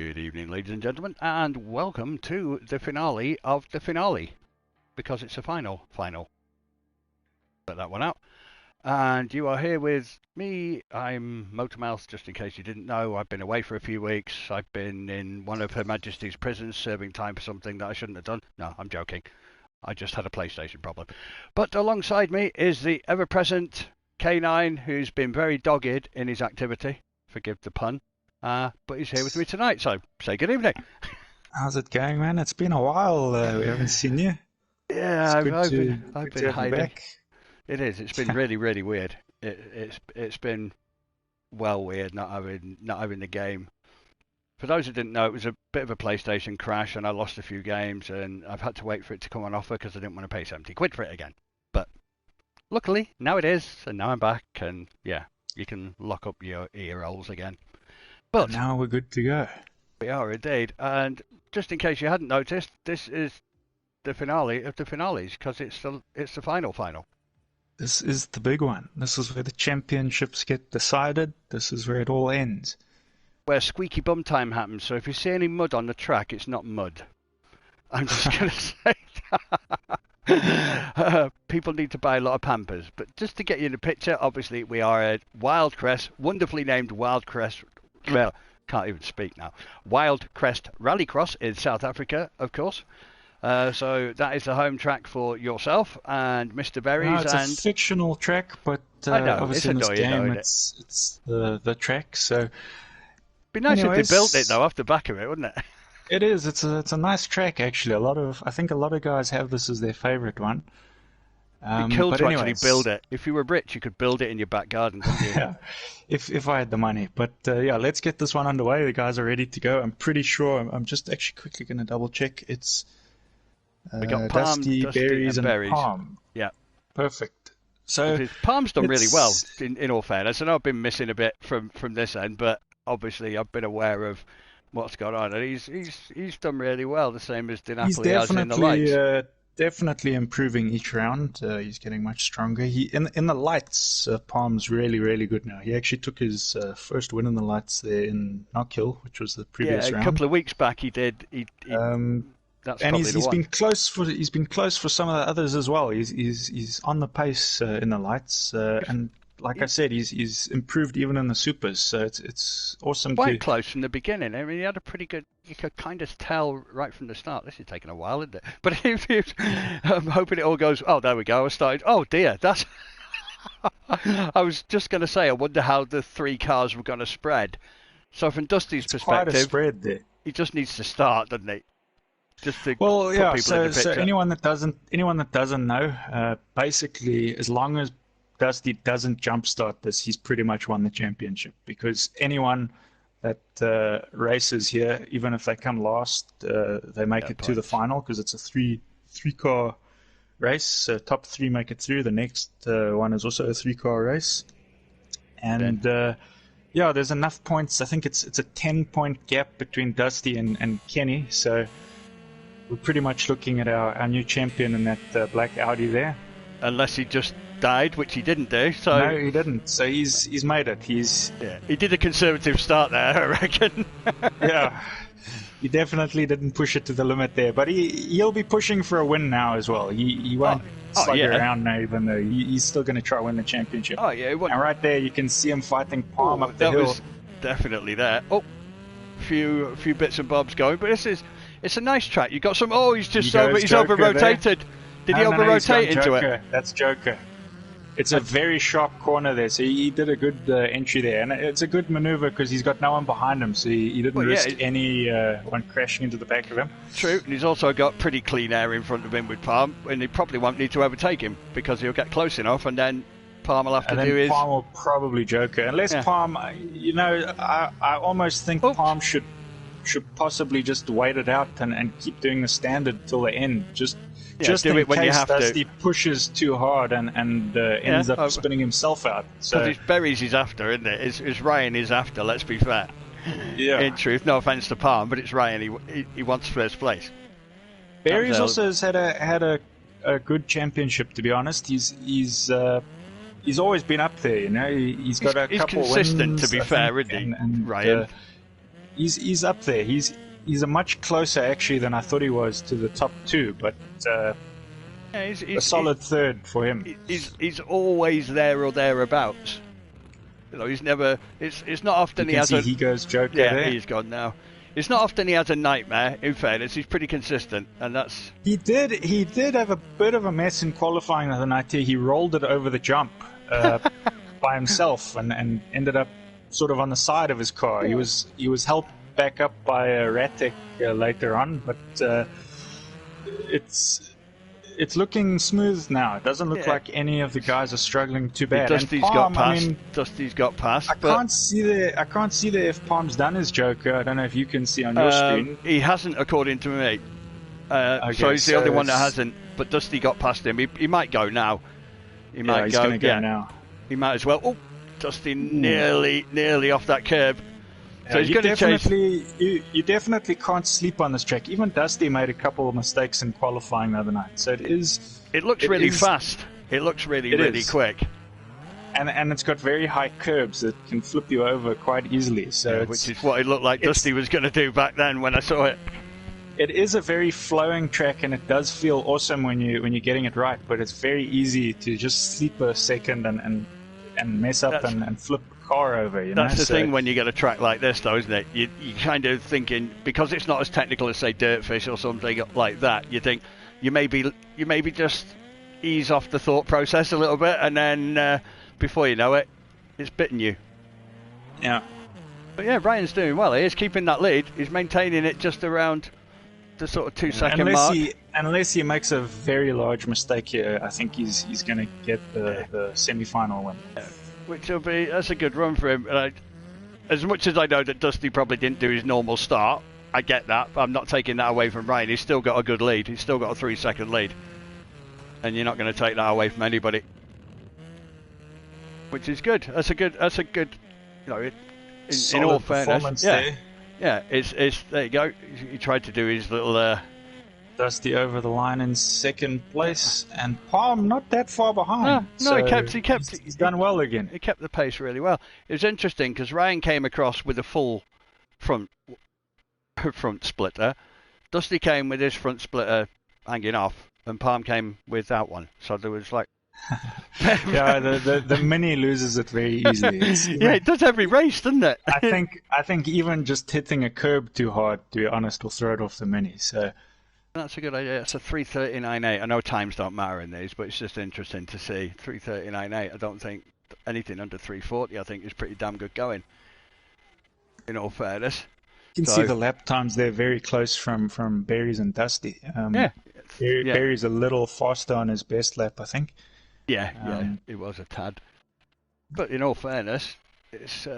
Good evening, ladies and gentlemen, and welcome to the finale of the finale, because it's a final. Put that one out. And you are here with me. I'm Motormouth, just in case you didn't know. I've been away for a few weeks. I've been in one of Her Majesty's prisons serving time for something that I shouldn't have done. No, I'm joking. I just had a PlayStation problem. But alongside me is the ever-present K9, who's been very dogged in his activity. Forgive the pun. But he's here with me tonight, so say good evening. How's it going, man? It's been a while. We haven't seen you. Yeah, I've been hiding. Back. It is. It's been really, really weird. It's been well weird not having the game. For those who didn't know, it was a bit of a PlayStation crash, and I lost a few games, and I've had to wait for it to come on offer because I didn't want to pay 70 quid for it again. But luckily, now it is, and now I'm back, and yeah, you can lock up your ear holes again. But now we're good to go. We are indeed, and just in case you hadn't noticed, this is the finale of the finales because it's the final. This is the big one. This is where the championships get decided. This is where it all ends. Where squeaky bum time happens. So if you see any mud on the track, it's not mud. I'm just going to say that. People need to buy a lot of Pampers. But just to get you in the picture, obviously we are at Wildcrest, wonderfully named Wildcrest. Well, can't even speak now. Wildcrest Rallycross in South Africa, of course. So that is the home track for yourself and Mr. Berries. No, it's a fictional track, but obviously in this game it's the track. So it'd be nice if they built it though off the back of it, wouldn't it? It is. It's a nice track actually. I think a lot of guys have this as their favourite one. It'd be cool to actually build it. If you were rich, you could build it in your back garden, couldn't you? Yeah, if I had the money. But yeah, let's get this one underway. The guys are ready to go. I'm pretty sure. I'm just actually quickly going to double check. It's we got Palm, Dusty, Berries, and Palm. Yeah, perfect. So Palm's done really well. In all fairness, I know I've been missing a bit from this end, but obviously I've been aware of what's gone on, and he's done really well. The same as DiNapoli has in the lights. Definitely improving each round. He's getting much stronger. In the lights, Palm's really, really good now. He actually took his first win in the lights there in Knockhill, which was the previous round. Yeah, a couple of weeks back he did. That's and he's been close for some of the others as well. He's on the pace in the lights, and like I said, he's improved even in the supers. So it's awesome. Quite close from the beginning. I mean, he had a pretty good. You could kind of tell right from the start. This is taking a while, isn't it? But I'm hoping it all goes. Oh, there we go. I started. Oh dear, that's. I was just going to say. I wonder how the three cars were going to spread. So from Dusty's perspective, quite a spread there. He just needs to start, doesn't he? Just to put people in the picture. So anyone that doesn't know, basically, as long as Dusty doesn't jumpstart this, he's pretty much won the championship, because anyone that races here, even if they come last, they make it to the final, because it's a three car race. So top three make it through. The next one is also a 3-car race, and yeah, there's enough points. I think it's a 10-point gap between Dusty and Kenny. So we're pretty much looking at our new champion in that black Audi there. Unless he just died, which he didn't do. So no, he didn't. So he's made it. He did a conservative start there, I reckon. Yeah, he definitely didn't push it to the limit there. But he'll be pushing for a win now as well. He won't slug around now, even though he's still going to try to win the championship. Oh yeah, and right there you can see him fighting Palm up the hill. Was definitely there. Oh, few bits and bobs going, but it's a nice track. You got some. Oh, he's over rotated. Did he over rotate into it? That's Joker. It's a very sharp corner there, so he did a good entry there, and it's a good maneuver because he's got no one behind him, so he didn't risk anyone crashing into the back of him. True, and he's also got pretty clean air in front of him with Palm, and he probably won't need to overtake him because he'll get close enough, and then Palm will have to do his. Palm will probably Joker, unless Palm. I almost think Palm should possibly just wait it out and keep doing the standard till the end, just in case Dusty pushes too hard and ends up spinning himself out. So it's Berries he's after, isn't it? It's Ryan he's after, let's be fair. Yeah. In truth, no offence to Palm, but it's Ryan he wants first place. Berries also has had a good championship, to be honest. He's always been up there, you know. He's got a couple consistent, wins, to be fair, isn't he, and Ryan? he's up there. He's a much closer actually than I thought he was to the top two, but Yeah, a solid third for him. He's always there or thereabouts. You know, he's never. It's not often he has he goes Joker Yeah, there. he's gone now. It's not often he has a nightmare. In fairness, he's pretty consistent, and that's. He did have a bit of a mess in qualifying the other night here. He rolled it over the jump by himself and ended up sort of on the side of his car. He was helped back up by a Ratek later on, but it's looking smooth now. It doesn't look like any of the guys are struggling too bad. Dusty's got past. Dusty's got past. I can't see there if Palm's done his Joker. I don't know if you can see on your screen. He hasn't, according to me. So he's the only one that hasn't. But Dusty got past him. He might go now. He's going to go now. He might as well. Oh, Dusty nearly off that curb. So he's going to chase. You definitely can't sleep on this track. Even Dusty made a couple of mistakes in qualifying the other night. So it looks really fast. It looks really quick. And it's got very high curbs that can flip you over quite easily. So which is what it looked like Dusty was going to do back then when I saw it. It is a very flowing track, and it does feel awesome when you're getting it right. But it's very easy to just sleep a second and mess up and flip the car over. That's the thing when you get a track like this, though, isn't it? You kind of thinking, because it's not as technical as say Dirtfish or something like that. You think you maybe just ease off the thought process a little bit, and then before you know it, it's bitten you. Yeah. But yeah, Ryan's doing well. He's keeping that lead. He's maintaining it just around the sort of 2-second mark. Unless he makes a very large mistake here, I think he's going to get the semi-final win. Which will be, that's a good run for him. As much as I know that Dusty probably didn't do his normal start, I get that. I'm not taking that away from Ryan. He's still got a good lead. He's still got a 3-second lead. And you're not going to take that away from anybody. Which is good. That's a good, you know, in all fairness. Yeah, it's there you go. He tried to do his little Dusty over the line in second place, and Palm not that far behind. No, he's done well again. He kept the pace really well. It was interesting because Ryan came across with a full front splitter. Dusty came with his front splitter hanging off, and Palm came without one. So there was like. Yeah, the Mini loses it very easily. It does every race, doesn't it? I think even just hitting a curb too hard, to be honest, will throw it off the Mini. So that's a good idea. It's a 3:39.8. I know times don't matter in these, but it's just interesting to see 3:39.8. I don't think anything under 3:40. I think is pretty damn good going. In all fairness, you can see the lap times there very close from Berries and Dusty. Berries a little faster on his best lap, I think. Yeah, it was a tad. But in all fairness, it's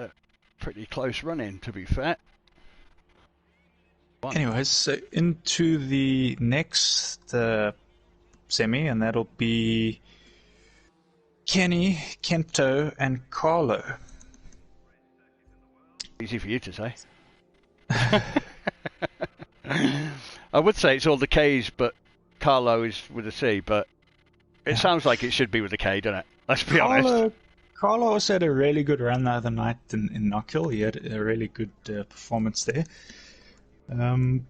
pretty close running, to be fair. Anyways, so into the next semi, and that'll be Kenny, Kento, and Carlo. Easy for you to say. I would say it's all the K's, but Carlo is with a C, but it sounds like it should be with a K, doesn't it? Let's be honest. Carlo also had a really good run the other night in Knockhill. He had a really good performance there. And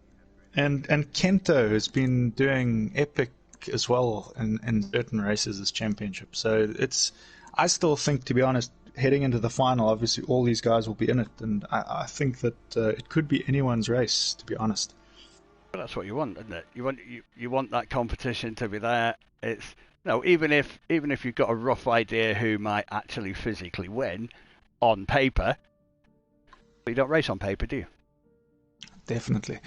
Kento has been doing epic as well in certain races as championship. So I still think, to be honest, heading into the final, obviously all these guys will be in it, and I think that it could be anyone's race, to be honest. Well, that's what you want, isn't it? You want that competition to be there. It's even if you've got a rough idea who might actually physically win on paper, but you don't race on paper, do you? Definitely,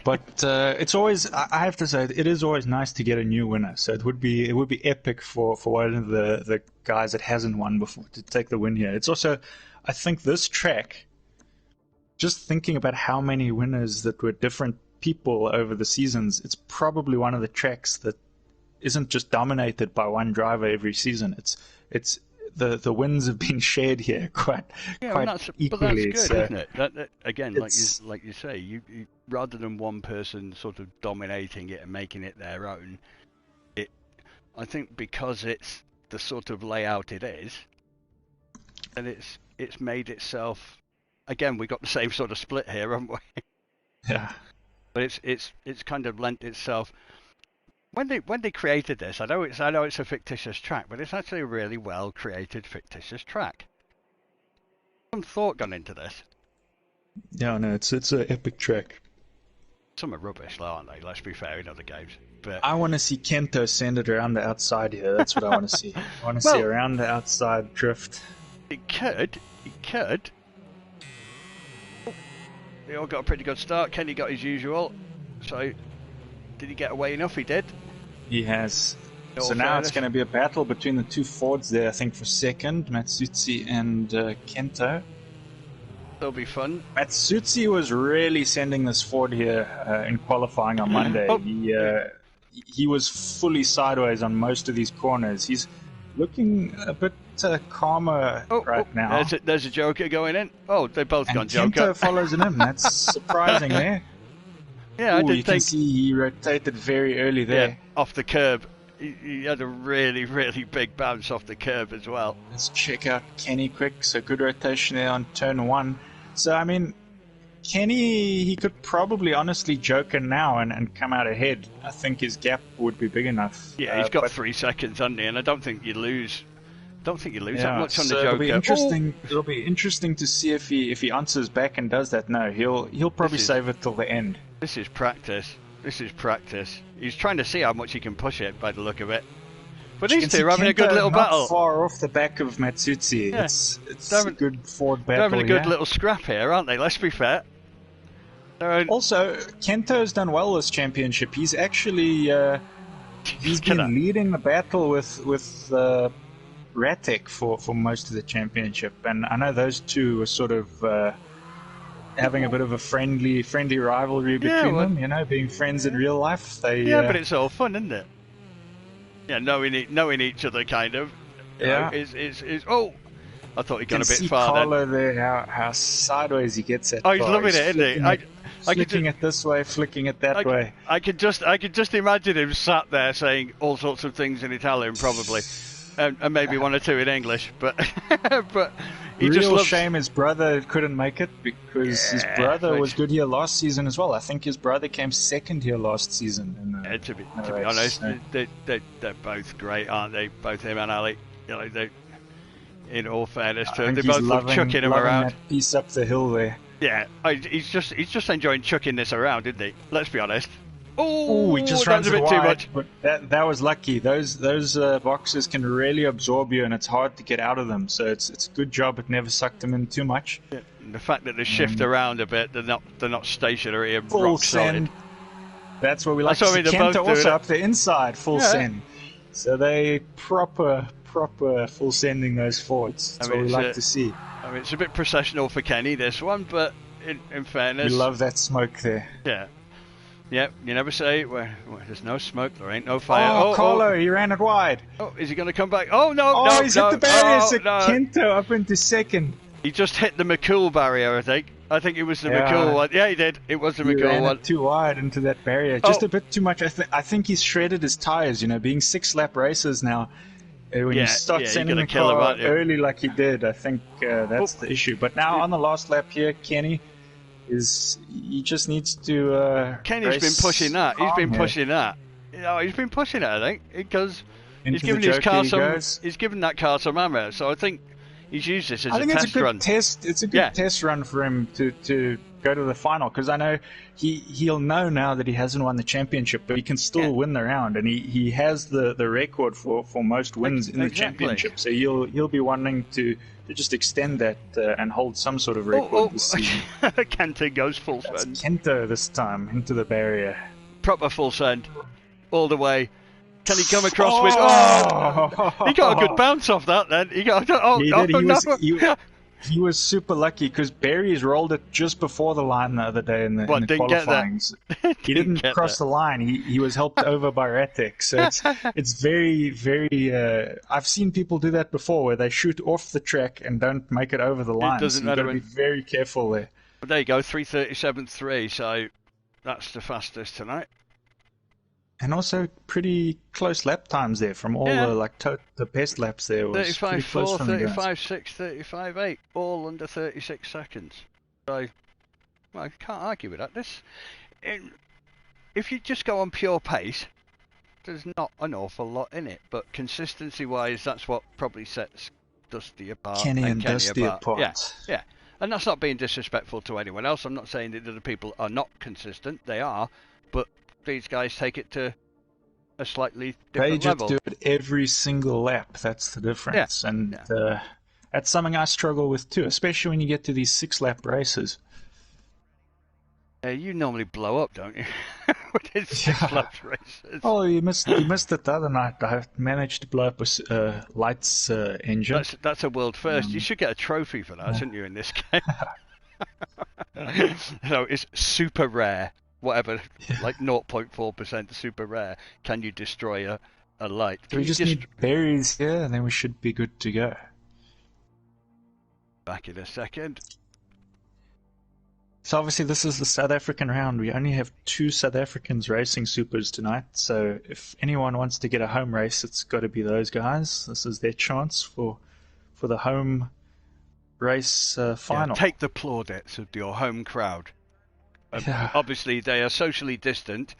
but it's always, I have to say, it is always nice to get a new winner. So it would be epic for one of the guys that hasn't won before to take the win here. It's also, I think this track, just thinking about how many winners that were different people over the seasons, it's probably one of the tracks that isn't just dominated by one driver every season. It's the wins have been shared here quite equally. But that's good, isn't it? That again, like you say, you rather than one person sort of dominating it and making it their own. I think because it's the sort of layout it is, and it's made itself again, we got the same sort of split here, haven't we? Yeah. But it's kind of lent itself. When they created this, I know it's a fictitious track, but it's actually a really well created fictitious track. Some thought gone into this. Yeah, no, it's an epic track. Some are rubbish, aren't they? Let's be fair, in other games. But I want to see Kento send it around the outside here. That's what I want to see. I want to see around the outside drift. It could. Oh, they all got a pretty good start. Kenny got his usual. So, did he get away enough? He did. He has. So now it's going to be a battle between the two Fords there, I think, for second, Matsutsi and Kento. It'll be fun. Matsutsi was really sending this Ford here in qualifying on Monday. He was fully sideways on most of these corners. He's looking a bit calmer right now. There's a Joker going in. Oh, they've both gone Joker. Kento follows him. That's surprising there. Yeah, you can see he rotated very early there. Yeah, off the curb. He had a really, really big bounce off the curb as well. Let's check out Kenny quick. So good rotation there on turn 1. So, I mean, Kenny, he could probably honestly joker now and come out ahead. I think his gap would be big enough. Yeah, he's got 3 seconds, hasn't he? And I don't think you lose. That much on the Joker. It'll be interesting to see if he answers back and does that. No, he'll probably save it till the end. This is practice. He's trying to see how much he can push it by the look of it. But these two are having a good little battle. Not far off the back of Matsutsi. Yeah. It's a good Ford battle. They're having a good little scrap here, aren't they? Let's be fair. Also, Kento's done well this championship. He's actually he's been leading the battle with Ratek for most of the championship, and I know those two were sort of having a bit of a friendly rivalry between them. You know, being friends in real life. But it's all fun, isn't it? Yeah, knowing each other, kind of. Yeah. Oh, I thought he'd gone a bit far. Carlo there, how sideways he gets it. Oh, he's loving it, isn't he? Flicking it this way, flicking it that way. I could just imagine him sat there saying all sorts of things in Italian, probably, and maybe one or two in English. But he just loves... shame his brother couldn't make it, because his brother was good here last season as well. I think his brother came second here last season. To be honest, they're both great, aren't they? Both him and Ali. You know, they. In all fairness to him, they both love chucking him around. That piece up the hill there. Yeah, he's just enjoying chucking this around, isn't he? Let's be honest. Oh, he just runs a bit too much. But that was lucky. Those boxes can really absorb you, and it's hard to get out of them. So it's a good job it never sucked him in too much. Yeah. And the fact that they shift around a bit, they're not stationary and full rock send. solid. That's what we like to see. Kento also up the inside, full send. So they proper full sending those Fords. That's what we like to see. I mean, it's a bit processional for Kenny, this one, but in fairness... We love that smoke there. Yeah. Yeah, you never say, where there's no smoke, there ain't no fire. Oh, Carlo, he ran it wide. Oh, is he going to come back? Oh, no, he's hit the barrier. Kento up into second. He just hit the McCool barrier, I think. I think it was the McCool one. Yeah, he did. It was the McCool one. Too wide into that barrier. Just a bit too much. I think he's shredded his tyres, being 6-lap races now. When you start sending the car early like he did, I think that's the issue. But now on the last lap here, Kenny he just needs to. Kenny's been pushing that. He's been pushing that. He's been pushing it, I think, because he's given his car he's given that car some ammo. So I think he's used this as a test run. It's a good test run for him to go to the final, because I know he'll know now that he hasn't won the championship, but he can still win the round, and he has the record for most wins in the championship. So he'll be wanting to just extend that and hold some sort of record this season. Kento goes full send. Kento this time into the barrier. Proper full send, all the way. Can he come across with? Oh, he got a good bounce off that. Then he got. He was super lucky, because Barry's rolled it just before the line the other day in the qualifying. He didn't cross the line. He was helped over by Ratek. So it's very, very... I've seen people do that before, where they shoot off the track and don't make it over the line. It doesn't matter. You've got to be very careful there. But there you go, 3:37.3. So that's the fastest tonight. And also pretty close lap times there from all the best laps there. Was 35.4, 35.6, 35.8, all under 36 seconds. I can't argue with that. If you just go on pure pace, there's not an awful lot in it. But consistency-wise, that's what probably sets Dusty apart Kenny and Kenny Dusty apart. Yeah. And that's not being disrespectful to anyone else. I'm not saying that the other people are not consistent. They are. But these guys take it to a slightly different level. They just do it every single lap. That's the difference. Yeah. And that's something I struggle with too, especially when you get to these 6-lap races. You normally blow up, don't you? With his 6-lap races. Oh, you missed it the other night. I managed to blow up a lights engine. That's a world first. You should get a trophy for that, shouldn't you, in this game? So it's super rare. Whatever, like 0.4% super rare. Can you destroy a light? We just need berries here, and then we should be good to go. Back in a second. So obviously this is the South African round. We only have 2 South Africans racing supers tonight. So if anyone wants to get a home race, it's got to be those guys. This is their chance for the home race final. Yeah, take the plaudits of your home crowd. Obviously, they are socially distant.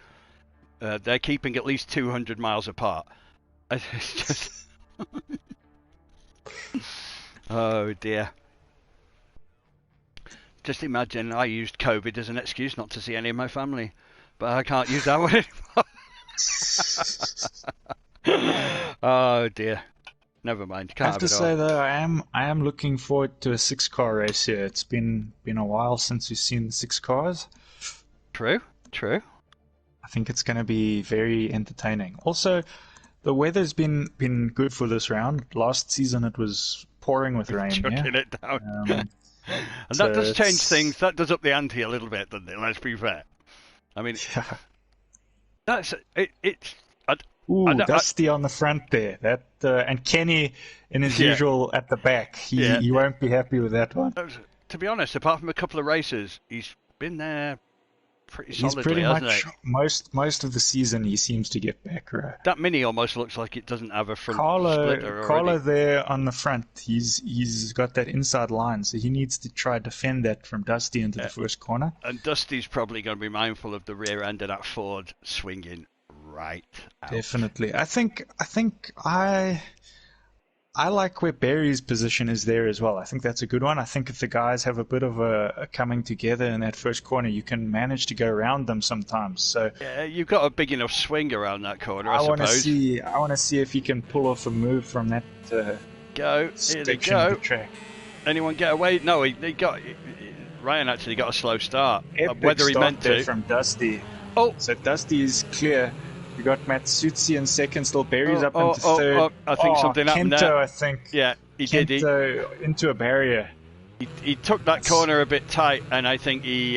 They're keeping at least 200 miles apart. It's just... Oh, dear. Just imagine I used COVID as an excuse not to see any of my family. But I can't use that one anymore. Oh, dear. Never mind. I have to say, though, I am looking forward to a 6-car race here. It's been a while since we've seen the 6 cars. True. I think it's going to be very entertaining. Also, the weather's been good for this round. Last season it was pouring with rain. Chucking it down. And that does change things. That does up the ante a little bit, doesn't it? Let's be fair. I mean, that's it. It's Dusty on the front there. That and Kenny in his usual at the back. He won't be happy with that one. To be honest, apart from a couple of races, he's been there pretty solidly. He's pretty much most of the season. He seems to get back right. That Mini almost looks like it doesn't have a front splitter already. Carlo there on the front. He's got that inside line, so he needs to try to defend that from Dusty into the first corner. And Dusty's probably going to be mindful of the rear end of that Ford swinging right out. Definitely. I think I like where Barry's position is there as well. I think that's a good one. I think if the guys have a bit of a coming together in that first corner, you can manage to go around them sometimes. So yeah, you've got a big enough swing around that corner, I suppose. I want to see if he can pull off a move from that section of the track. Anyone get away? No, Ryan actually got a slow start. Whether he meant to from Dusty. Oh, so Dusty's clear. We got Matsutsi in second, still Barry's up into third. I think something happened there. Kento, I think. Yeah, Kento into a barrier. He took that corner a bit tight, and I think he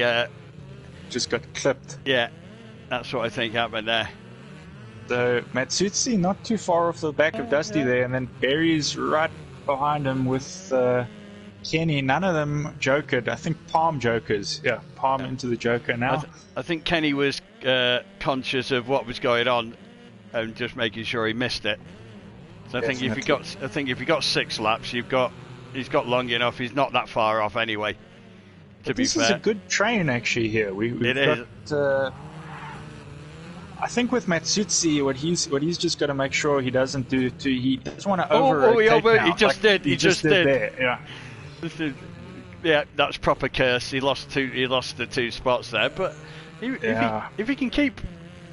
just got clipped. Yeah, that's what I think happened there. So Matsutsi not too far off the back of Dusty there, and then Barry's right behind him with Kenny. None of them jokered. I think Palm jokers. Yeah, Palm into the joker now. I think Kenny was conscious of what was going on and just making sure he missed it. So I think if you got 6 laps, he's got long enough. He's not that far off anyway. This is a good train actually here. We've got. I think with Matsutsi, what he's just got to make sure he doesn't do he doesn't want to overtake. He just did. He just did. There. Yeah. Yeah, that's proper curse. He lost the 2 spots there, but if he can keep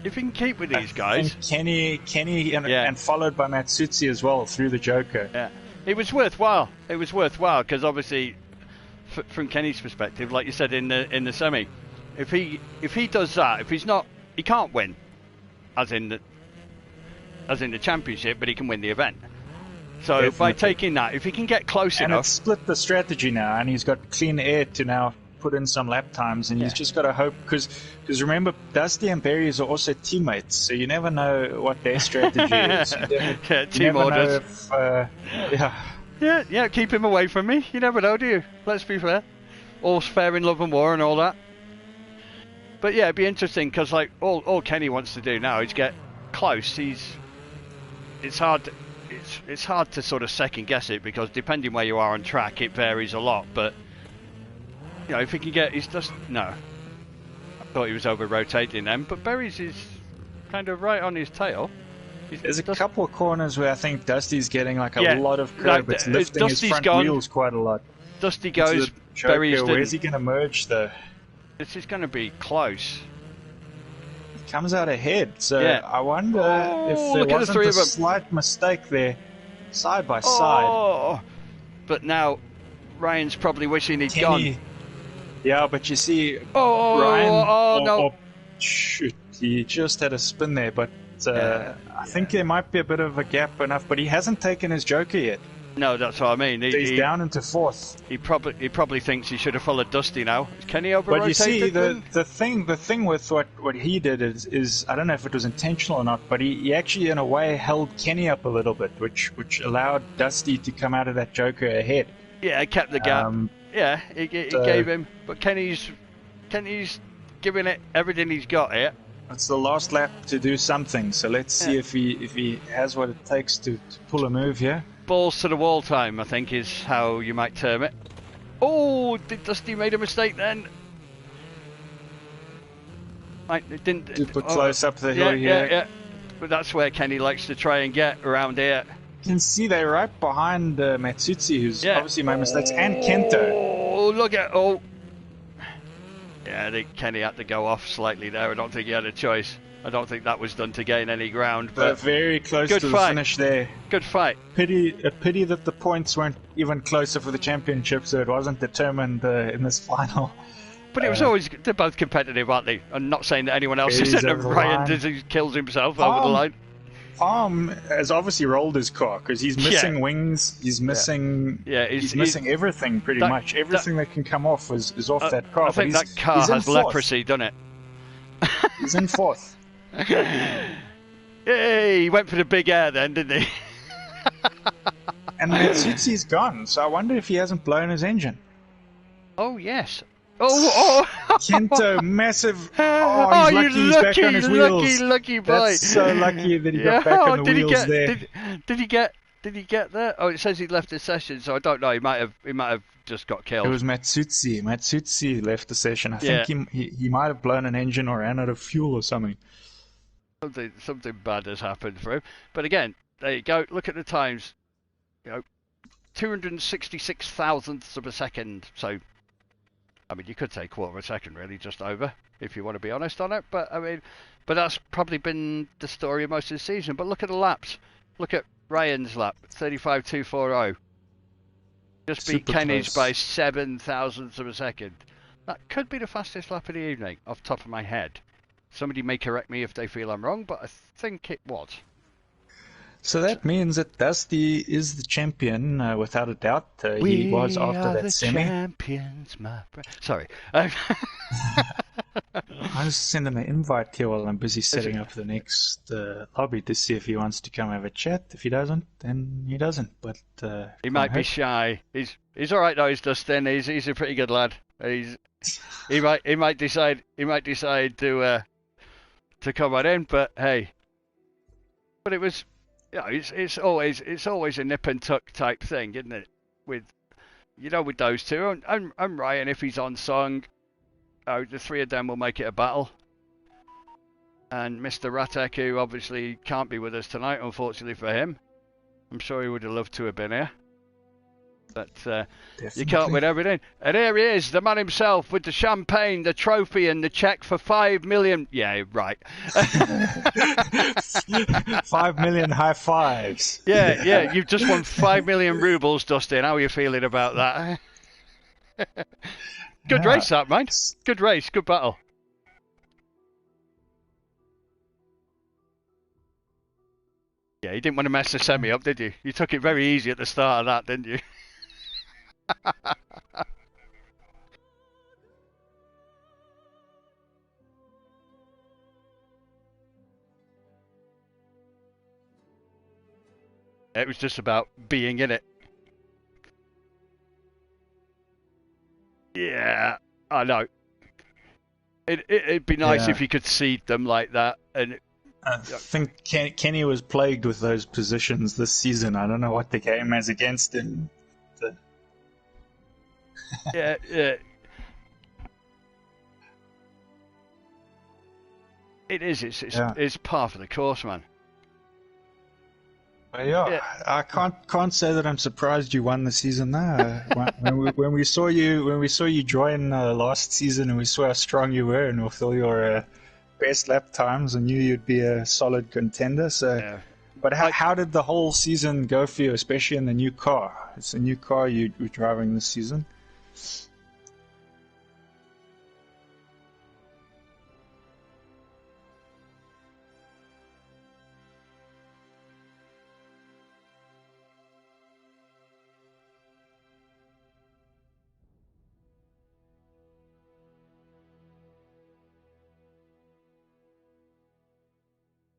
with these guys, Kenny and followed by Matsutsi as well through the Joker. Yeah, it was worthwhile. Because obviously, from Kenny's perspective, like you said in the semi, if he does that, he can't win, as in the championship, but he can win the event. So definitely. By taking that, if he can get close enough... And it's split the strategy now, and he's got clean air to now put in some lap times, and he's just got to hope, because remember, Dusty and Barry are also teammates, so you never know what their strategy is. Team orders. Keep him away from me. You never know, do you? Let's be fair. All's fair in love and war and all that. But yeah, it'd be interesting, because like all Kenny wants to do now is get close. It's hard to sort of second guess it, because depending where you are on track, it varies a lot. But if he can get, he's just no. I thought he was over rotating them, but Berry's is kind of right on his tail. There's a couple of corners where I think Dusty's getting like a lot of curb. Like, it's lifting Dusty's his front gone. wheels quite a lot. Dusty goes, Berry's didn't. Where's he going to merge though? This is going to be close. He comes out ahead, so I wonder if there wasn't a slight mistake there, side by side. But now Ryan's probably wishing he'd gone. Yeah, but you see, Ryan. Shoot, he just had a spin there, but I think there might be a bit of a gap enough, but he hasn't taken his joker yet. No, that's what I mean. He's down into fourth. He probably thinks he should have followed Dusty now. Can he over-rotate? But you see, the thing with what he did is I don't know if it was intentional or not, but he actually in a way held Kenny up a little bit, which allowed Dusty to come out of that joker ahead. Yeah, it kept the gap. It gave him, but Kenny's giving it everything he's got here. It's the last lap to do something, so let's see if he has what it takes to pull a move here. Balls to the wall time, I think, is how you might term it. Oh, did Dusty made a mistake then? It didn't. Super close up the hill here. Yeah. But that's where Kenny likes to try and get around here. You can see they're right behind Matsutsi, who's obviously made mistakes, and Kento. Oh, look at Yeah, I think Kenny had to go off slightly there. I don't think he had a choice. I don't think that was done to gain any ground. But very close to the finish there. Good fight. A pity that the points weren't even closer for the championship, so it wasn't determined in this final. But it was always, they're both competitive, aren't they? I'm not saying that anyone else isn't. Ryan kills himself over the line. Palm has obviously rolled his car because he's missing wings. He's missing. He's missing everything pretty much. Everything that can come off is off that car. I think that car has leprosy, doesn't it? He's in fourth. Hey, he went for the big air then, didn't he? And Matsutsi's gone, so I wonder if he hasn't blown his engine. Oh yes. Oh! Kento, massive. He's lucky he's back on his wheels. Lucky boy. That's so lucky that he got back on the wheels there. Did he get there? Oh, it says he left the session, so I don't know. He might have just got killed. It was Matsutsi. Matsutsi left the session. I think he might have blown an engine or ran out of fuel or something. Something bad has happened for him. But again, there you go. Look at the times. 266 thousandths of a second. So, I mean, you could say quarter of a second, really, just over, if you want to be honest on it. But I mean, that's probably been the story of most of the season. But look at the laps. Look at Ryan's lap, 35.240. Just beat Kenny's by 7 thousandths of a second. That could be the fastest lap of the evening, off the top of my head. Somebody may correct me if they feel I'm wrong, but I think it was. So that means that Dusty is the champion, without a doubt. He was after that semi. Champions, my friend. Sorry. I'm just sending an invite here while I'm busy setting up the next lobby to see if he wants to come have a chat. If he doesn't, then he doesn't. But he might be shy. He's all right though. He's Dustin. He's a pretty good lad. He might decide to come on in. But hey, but it was. Yeah, it's always a nip and tuck type thing, isn't it? With those two, and Ryan, if he's on song, the three of them will make it a battle. And Mr. Ratek, who obviously can't be with us tonight, unfortunately for him, I'm sure he would have loved to have been here. But you can't win everything. And here he is, the man himself, with the champagne, the trophy, and the cheque for 5 million. Yeah, right. 5 million high fives. Yeah, you've just won 5 million rubles, Dustin. How are you feeling about that? Good race, that, man. Good race, good battle. Yeah, you didn't want to mess the semi up, did you? You took it very easy at the start of that, didn't you? It was just about being in it. Yeah, I know. It'd be nice if you could seed them like that. And I think Kenny was plagued with those positions this season. I don't know what the game has against him. Yeah. It is. It's Yeah. it's par for the course, man. Yeah, Yeah. I can't say that I'm surprised you won the season now. When we saw you join last season and we saw how strong you were and with all your best lap times, I knew you'd be a solid contender. So, Yeah. but I, how did the whole season go for you, especially in the new car? It's a new car you're driving this season.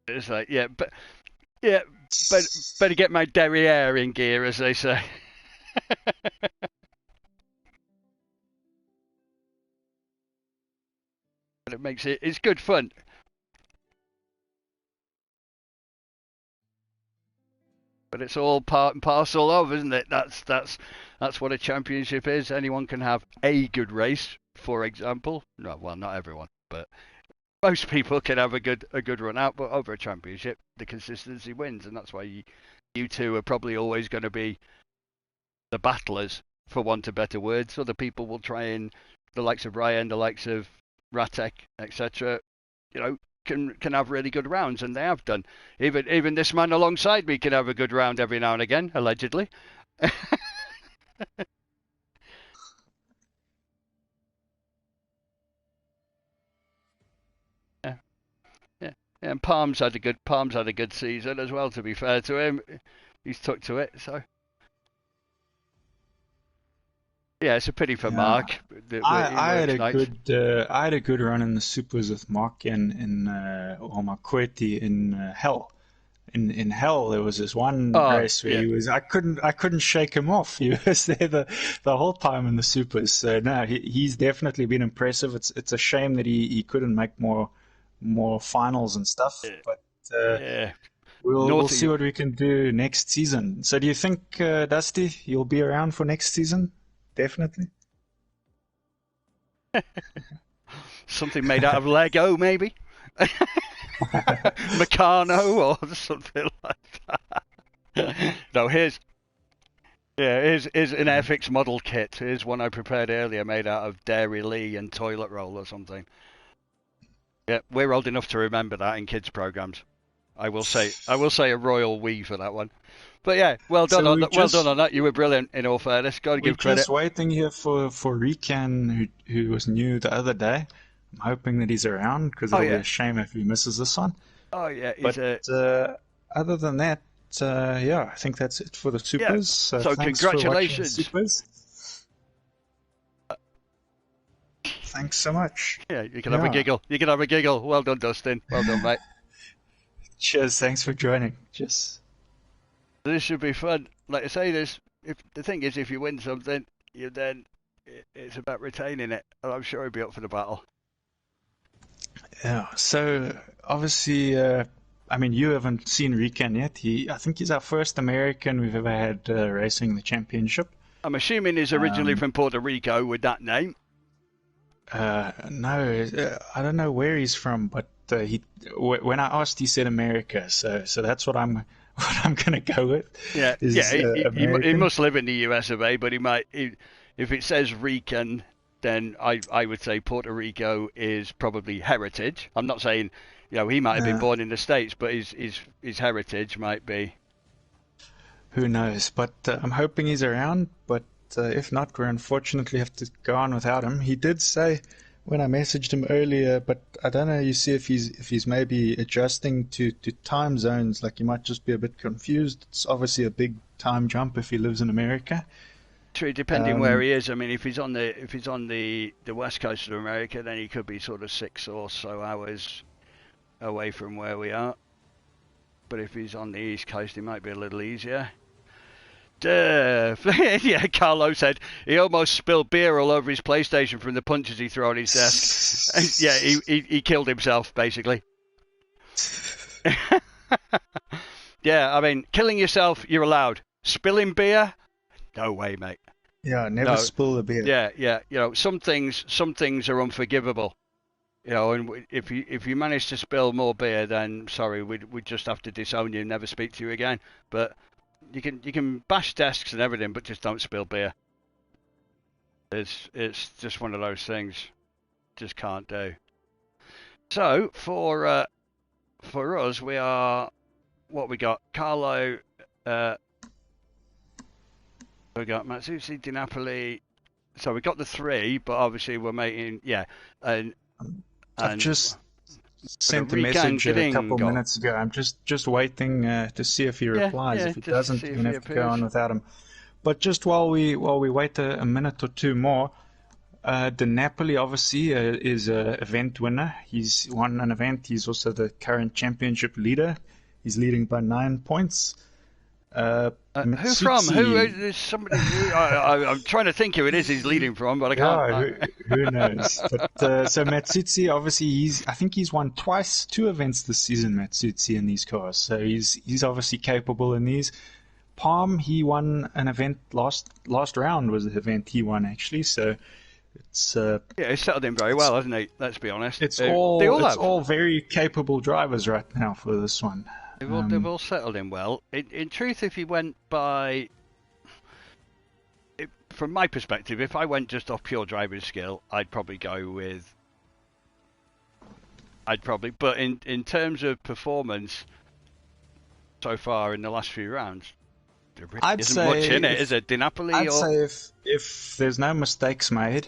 it's like, yeah, but better get my derriere in gear, as they say. But it makes it's good fun. But it's all part and parcel of, isn't it? That's what a championship is. Anyone can have a good race, for example. No, well, not everyone, but most people can have a good run out. But over a championship, the consistency wins, and that's why you two are probably always going to be the battlers, for want of better words. Other people will try and the likes of Ryan, the likes of Ratek, etc. You know, can have really good rounds, and they have done. Even this man alongside me can have a good round every now and again, allegedly. Yeah, yeah. And Palms had a good season as well. To be fair to him, he's took to it. So yeah, it's a pity for Yeah. Mark that he I had works a nights. good run in the supers with Mark in or Marquetti in Hell. In Hell, there was this one Oh race where yeah, I couldn't shake him off. He was there the whole time in the supers. So no, he's definitely been impressive. It's a shame that he couldn't make more finals and stuff. But yeah. we'll see Naughty. what we can do next season. So do you think Dusty, you'll be around for next season? Definitely. Something made out of Lego, maybe. Meccano or something like that. No, here's an Airfix model kit. Here's one I prepared earlier, made out of Dairy Lee and toilet roll or something. Yeah, we're old enough to remember that in kids programs. I will say a royal we for that one. But yeah, well done So on we that. Well done just on that. You were brilliant. In all fairness, got to we're give credit. just waiting here for Rican, who was new the other day. I'm hoping that he's around because Oh it'll be yeah, a shame if he misses this one. oh yeah. He's But a other than that, yeah, I think that's it for the yeah. supers. So So thanks for watching the congratulations. supers. Thanks so much. Yeah, you can have a Yeah. giggle. You can have a giggle. Well done, Dustin. Well done, mate. Cheers. Thanks for joining. Cheers. This should be fun. Like I say, this. If the thing is, if you win something, it's about retaining it. And I'm sure he'll be up for the battle. Yeah. So obviously, I mean, you haven't seen Rican yet. I think he's our first American we've ever had racing the championship. I'm assuming he's originally Um, from Puerto Rico with that name. no, I don't know where he's from, but when I asked, he said America. So that's what I'm what I'm gonna go with Yeah, yeah. is He American. must live in the US of A, but if it says Rican, then I would say Puerto Rico is probably heritage. I'm not saying, he might have been Uh, born in the States, but his heritage might be. who knows? But I'm hoping he's around. But if not, we unfortunately have to go on without him. He did say when I messaged him earlier, but I don't know. You see if he's maybe adjusting to time zones. Like he might just be a bit confused. It's obviously a big time jump if he lives in America. True, depending where Um, he is. I mean, if he's on the west coast of America, then he could be sort of 6 or so hours away from where we are. But if he's on the east coast, it might be a little easier. Duh. Yeah, Carlo said he almost spilled beer all over his PlayStation from the punches he threw on his desk. Yeah, he killed himself, basically. Yeah, I mean, killing yourself, you're allowed. Spilling beer? No way, mate. yeah, never No. spill the beer. Yeah, yeah. Some things are unforgivable. You know, and if you manage to spill more beer, then sorry, we'd just have to disown you and never speak to you again. But you can bash desks and everything, but just don't spill beer. It's just one of those things, just can't do. So for us, we are what we got. Carlo, we got Mazzucci, Di Napoli. So we got the three, but obviously we're making and I've just sent a message a couple minutes ago. I'm just waiting to see if he replies. If he doesn't, we're gonna have to go on without him. But just while we wait a minute or two more, Di Napoli obviously is an event winner. He's won an event. He's also the current championship leader. He's leading by 9 points. Who from? Who is somebody? I'm trying to think who it is he's leading from, but I can't. Who knows? But so Mazzucci, obviously, I think he's won two events this season. Mazzucci in these cars, so he's obviously capable in these. Palm, he won an event last round was the event he won actually. So it's he's settled in very well, hasn't he? Let's be honest. It's all very capable drivers right now for this one. They've all settled in well. In truth, if you went by, from my perspective, if I went just off pure driving skill, I'd probably go with. But in terms of performance, so far in the last few rounds, there really isn't much in it, is it? Di Napoli? I'd say if there's no mistakes made,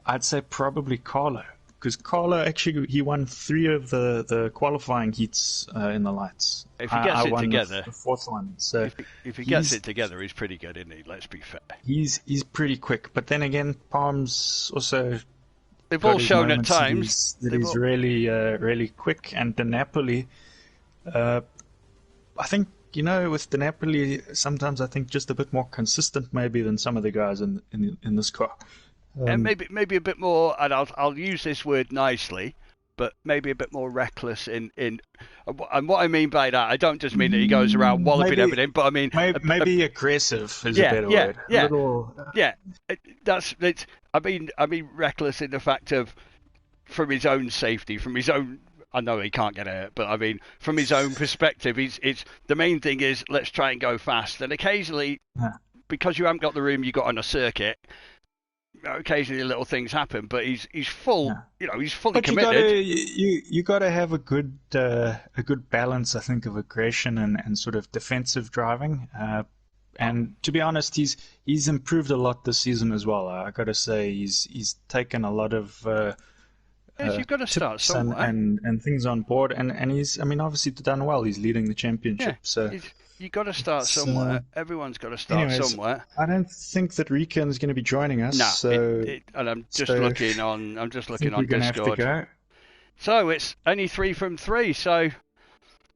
I'd say probably Carlo. Because Carlo actually he won 3 of the qualifying heats in the lights. If he gets it together, the 4th one. So if he gets it together, he's pretty good, isn't he? Let's be fair. He's pretty quick, but then again, Palm's also. They've all shown at times that he's really quick. And Di Napoli, I think with Di Napoli, sometimes I think just a bit more consistent maybe than some of the guys in this car. And maybe a bit more, and I'll use this word nicely, but maybe a bit more reckless in and what I mean by that, I don't just mean that he goes around walloping everything, but I mean maybe aggressive is a better word. I mean reckless in the fact of from his own safety, from his own. I know he can't get hurt, but I mean from his own perspective, it's the main thing is let's try and go fast, and occasionally because you haven't got the room you got on a circuit. Occasionally little things happen, but he's full. He's fully committed. You got to have a good balance, I think, of aggression and sort of defensive driving. And to be honest, he's improved a lot this season as well. I got to say he's taken a lot of you've got to start somewhere and things on board. And he's obviously done well. He's leading the championship. So. You've got to start somewhere. Everyone's got to start somewhere. I don't think that Riken is going to be joining us. No, so, and I'm just looking on Discord. Go. So it's only 3 from 3. So,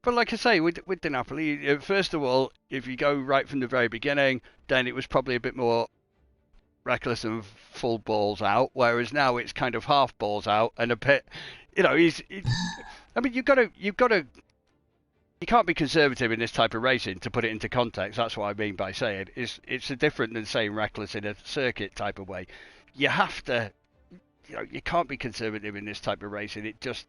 but like I say, with Di Napoli, first of all, if you go right from the very beginning, then it was probably a bit more reckless and full balls out. Whereas now it's kind of half balls out and a bit. You've got to. You can't be conservative in this type of racing to put it into context. That's what I mean by saying it's different than saying reckless in a circuit type of way. You have to, you can't be conservative in this type of racing. It just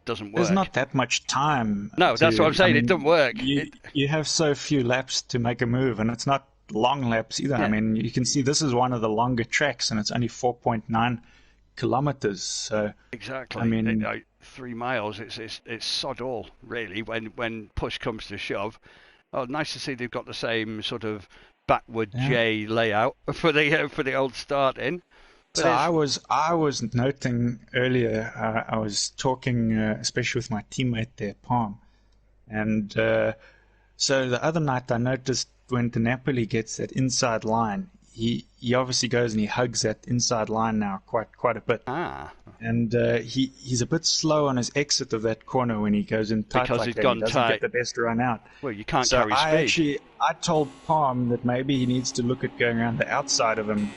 doesn't work. There's not that much time. No, that's what I'm saying. It doesn't work. You have so few laps to make a move, and it's not long laps either. Yeah. You can see this is one of the longer tracks, and it's only 4.9 kilometers. So exactly. 3 miles, it's sod all really when push comes to shove. Oh, nice to see they've got the same sort of backward J layout for the old starting. So I was noting earlier. I was talking, especially with my teammate there, Palm, and so the other night I noticed when Di Napoli gets that inside line, he obviously goes and he hugs that inside line now quite a bit. And he's a bit slow on his exit of that corner when he goes in tight because like he's that. Gone he doesn't tight. Get the best run out. Well, you can't carry speed. I told Palm that maybe he needs to look at going around the outside of him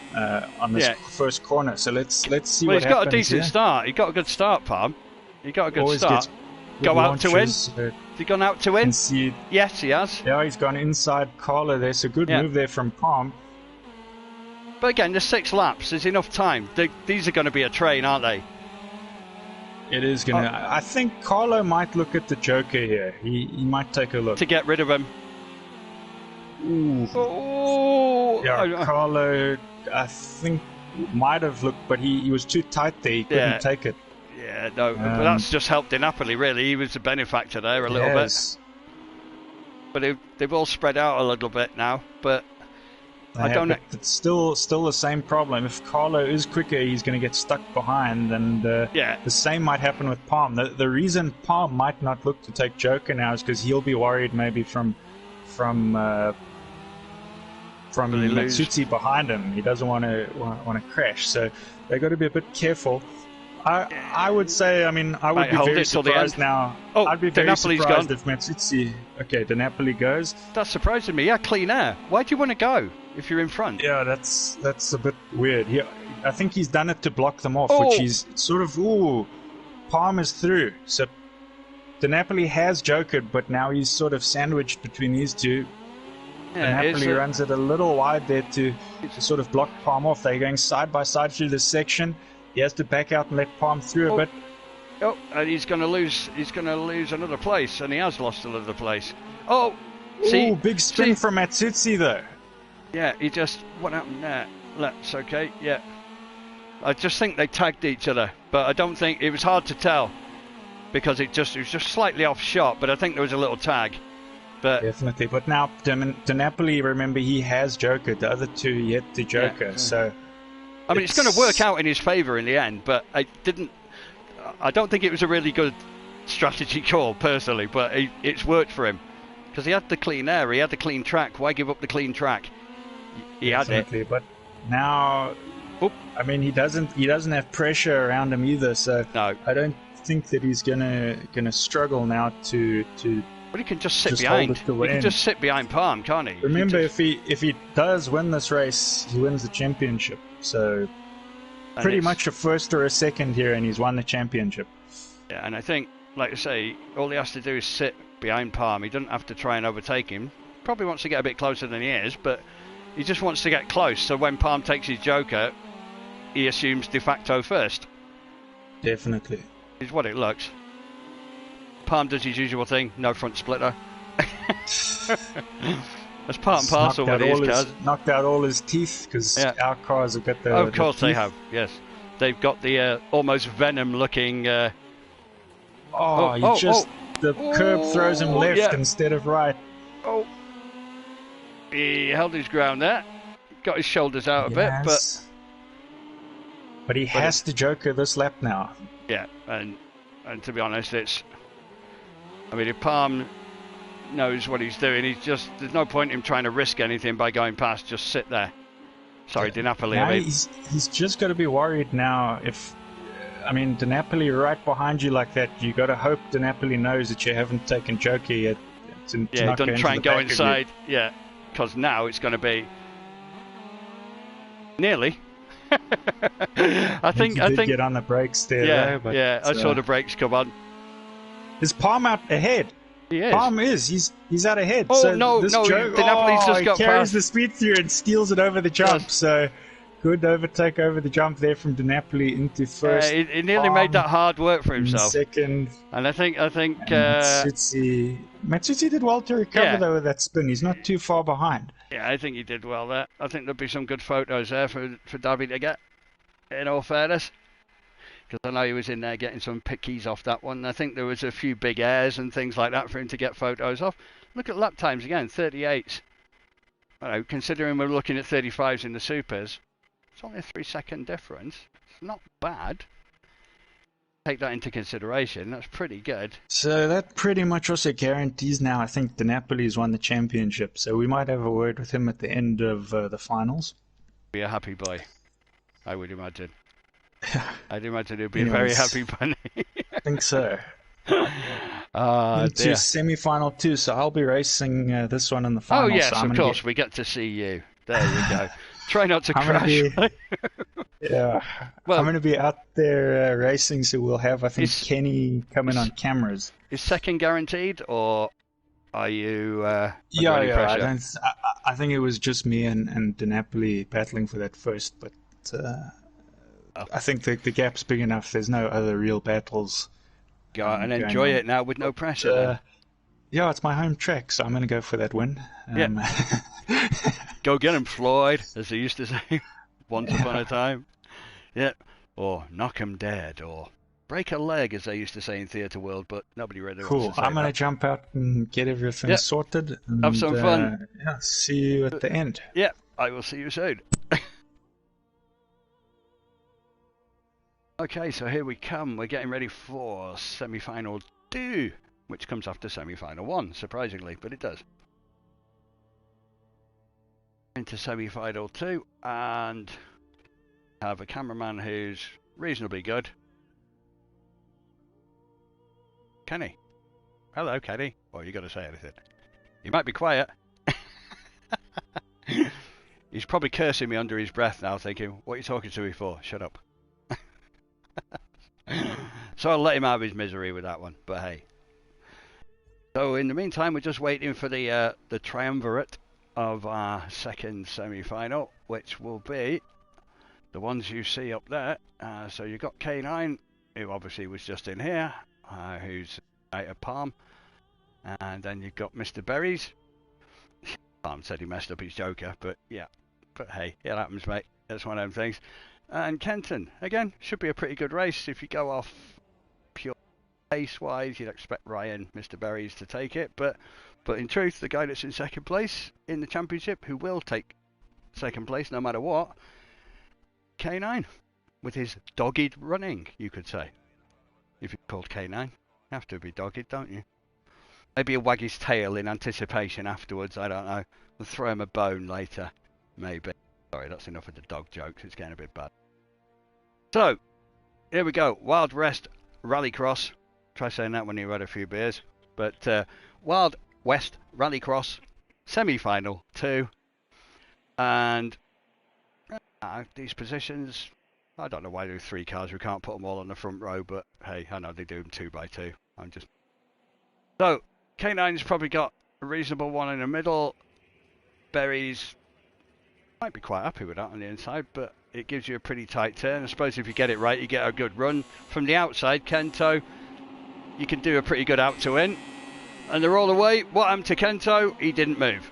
on this first corner. So let's see what happens. Well, he's got a decent start. He got a good start, Palm. He got a good start. Go out to win. Has he gone out to win? Yes, he has. Yeah, he's gone inside Carlo there. So good move there from Palm. But again, there's 6 laps. There's enough time. These are going to be a train, aren't they? It is going to... I think Carlo might look at the Joker here. He might take a look. To get rid of him. Ooh. Oh! Yeah, Carlo, I think, might have looked, but he was too tight there. He couldn't take it. Yeah, no, but that's just helped in Napoli, really. He was the benefactor there a little bit. But they've all spread out a little bit now, but I don't know. It's still the same problem. If Carlo is quicker, he's going to get stuck behind, and the same might happen with Palm. The reason Palm might not look to take Joker now is because he'll be worried maybe from Matsuzi behind him. He doesn't want to crash, so they got to be a bit careful. I would say, I mean, I would be very surprised now. Oh, I'd be very surprised gone. if Matsuzi... Okay, De Napoli goes. That's surprising me. Yeah, clean air. Why do you want to go if you're in front? Yeah, that's a bit weird. I think he's done it to block them off, which he's sort of... Ooh, Palm is through. So De Napoli has jokered, but now he's sort of sandwiched between these two. Yeah, De Napoli runs it a little wide there to sort of block Palm off. They're going side by side through this section. He has to back out and let Palm through a bit. Oh, and he's going to lose. He's going to lose another place, and he has lost another place. Oh, see, big spin from Matsuzi though. Yeah, he just what happened there? That's okay. Yeah, I just think they tagged each other, but I don't think it was hard to tell because it was just slightly off shot. But I think there was a little tag. But definitely. But now De Napoli, remember, he has jokered. The other two yet to joker, so. I mean, it's going to work out in his favour in the end, but I don't think it was a really good strategy call, personally, but it's worked for him. Because he had the clean air, he had the clean track. Why give up the clean track? He had it. But now, I mean, he doesn't have pressure around him either, so no. I don't think that he's gonna struggle now to. But he can just sit behind. He can just sit behind Palm, can't he? Remember, if he does win this race, he wins the championship. So pretty much a first or a second here, and he's won the championship. Yeah, and I think, like I say, all he has to do is sit behind Palm. He doesn't have to try and overtake him. Probably wants to get a bit closer than he is, but he just wants to get close. So when Palm takes his joker, he assumes de facto first. Definitely. Is what it looks. Palm does his usual thing, no front splitter. That's part and parcel with these cars. Knocked out all his teeth because our cars have got the. Of course they have. Yes, they've got the almost venom-looking. The curb throws him left instead of right. Oh, he held his ground there. Got his shoulders out a bit, but he has to joker this lap now. Yeah, and to be honest, I mean, if Palm knows what he's doing, there's no point in him trying to risk anything by going past. Just sit there. Sorry, De Napoli. He's just got to be worried now. De Napoli right behind you like that, you got to hope De Napoli knows that you haven't taken joker yet. Don't try and go inside. Yeah, because now it's going to be nearly. I think get on the brakes there. Yeah, I saw the brakes come on. Is Palm out ahead? He is. Palm is. He's out ahead. Oh, so no. De Napoli's just got carries past. The speed through and steals it over the jump. Yes. So good overtake over the jump there from De Napoli into first. He nearly made that hard work for himself. Second. And I think Matsuzi did well to recover though with that spin. He's not too far behind. Yeah, I think he did well there. I think there'll be some good photos there for Davy to get, in all fairness. Because I know he was in there getting some pickies off that one. I think there was a few big airs and things like that for him to get photos of. Look at lap times again, 38s. Considering we're looking at 35s in the supers, it's only a 3-second difference. It's not bad. Take that into consideration. That's pretty good. So that pretty much also guarantees now, I think, De Napoli's won the championship. So we might have a word with him at the end of the finals. Be a happy boy, I would imagine. I'd imagine he'd be a very happy bunny. I think so. Into semi-final 2, so I'll be racing this one in the final. Oh yes, of course, we get to see you. There you go. Try not to crash. Well, I'm going to be out there racing, so we'll have, I think, Kenny coming on cameras. Is second guaranteed, or are you? I think it was just me and De Napoli battling for that first, but I think the gap's big enough. There's no other real battles. Go out and going enjoy on. it now with no pressure. But, Then. Yeah, it's my home track, so I'm going to go for that win. Go get him, Floyd, as they used to say once upon a time. Yeah, or knock him dead, or break a leg, as they used to say in theatre world, but nobody really Cool. wants to say I'm going to jump out and get everything sorted. And, have some fun. Yeah, see you at the end. Yeah, I will see you soon. Okay, so here we come. We're getting ready for semi-final 2, which comes after semi-final 1, surprisingly, but it does. Into semi-final 2, and have a cameraman who's reasonably good. Kenny. Hello, Kenny. Well, you got to say anything. You might be quiet. He's probably cursing me under his breath now, thinking, what are you talking to me for? Shut up. So I'll let him have his misery with that one, but hey. So in the meantime, we're just waiting for the triumvirate of our second semi-final, which will be the ones you see up there. So you've got K9, who obviously was just in here, who's out of Palm, and then you've got Mr. Berries. Palm said he messed up his Joker, but yeah, but hey, it happens, mate. That's one of them things. And Kenton, again, should be a pretty good race. If you go off pure pace-wise, you'd expect Ryan, Mr. Berries, to take it. But in truth, the guy that's in second place in the championship, who will take second place no matter what, K9, with his dogged running, you could say. If you're called K9, you have to be dogged, don't you? Maybe he'll wag his tail in anticipation afterwards, I don't know. We'll throw him a bone later, maybe. Sorry, that's enough of the dog jokes, it's getting a bit bad. So, here we go. Wild West Rallycross. Try saying that when you've had a few beers. But Wild West Rallycross semi-final 2. And these positions, I don't know why they do 3 cars. We can't put them all on the front row, but hey, I know they do them 2 by 2. So, K9's probably got a reasonable one in the middle. Berries might be quite happy with that on the inside, but it gives you a pretty tight turn. I suppose if you get it right, you get a good run. From the outside, Kento, you can do a pretty good out to in. And they're all away. What happened to Kento? He didn't move.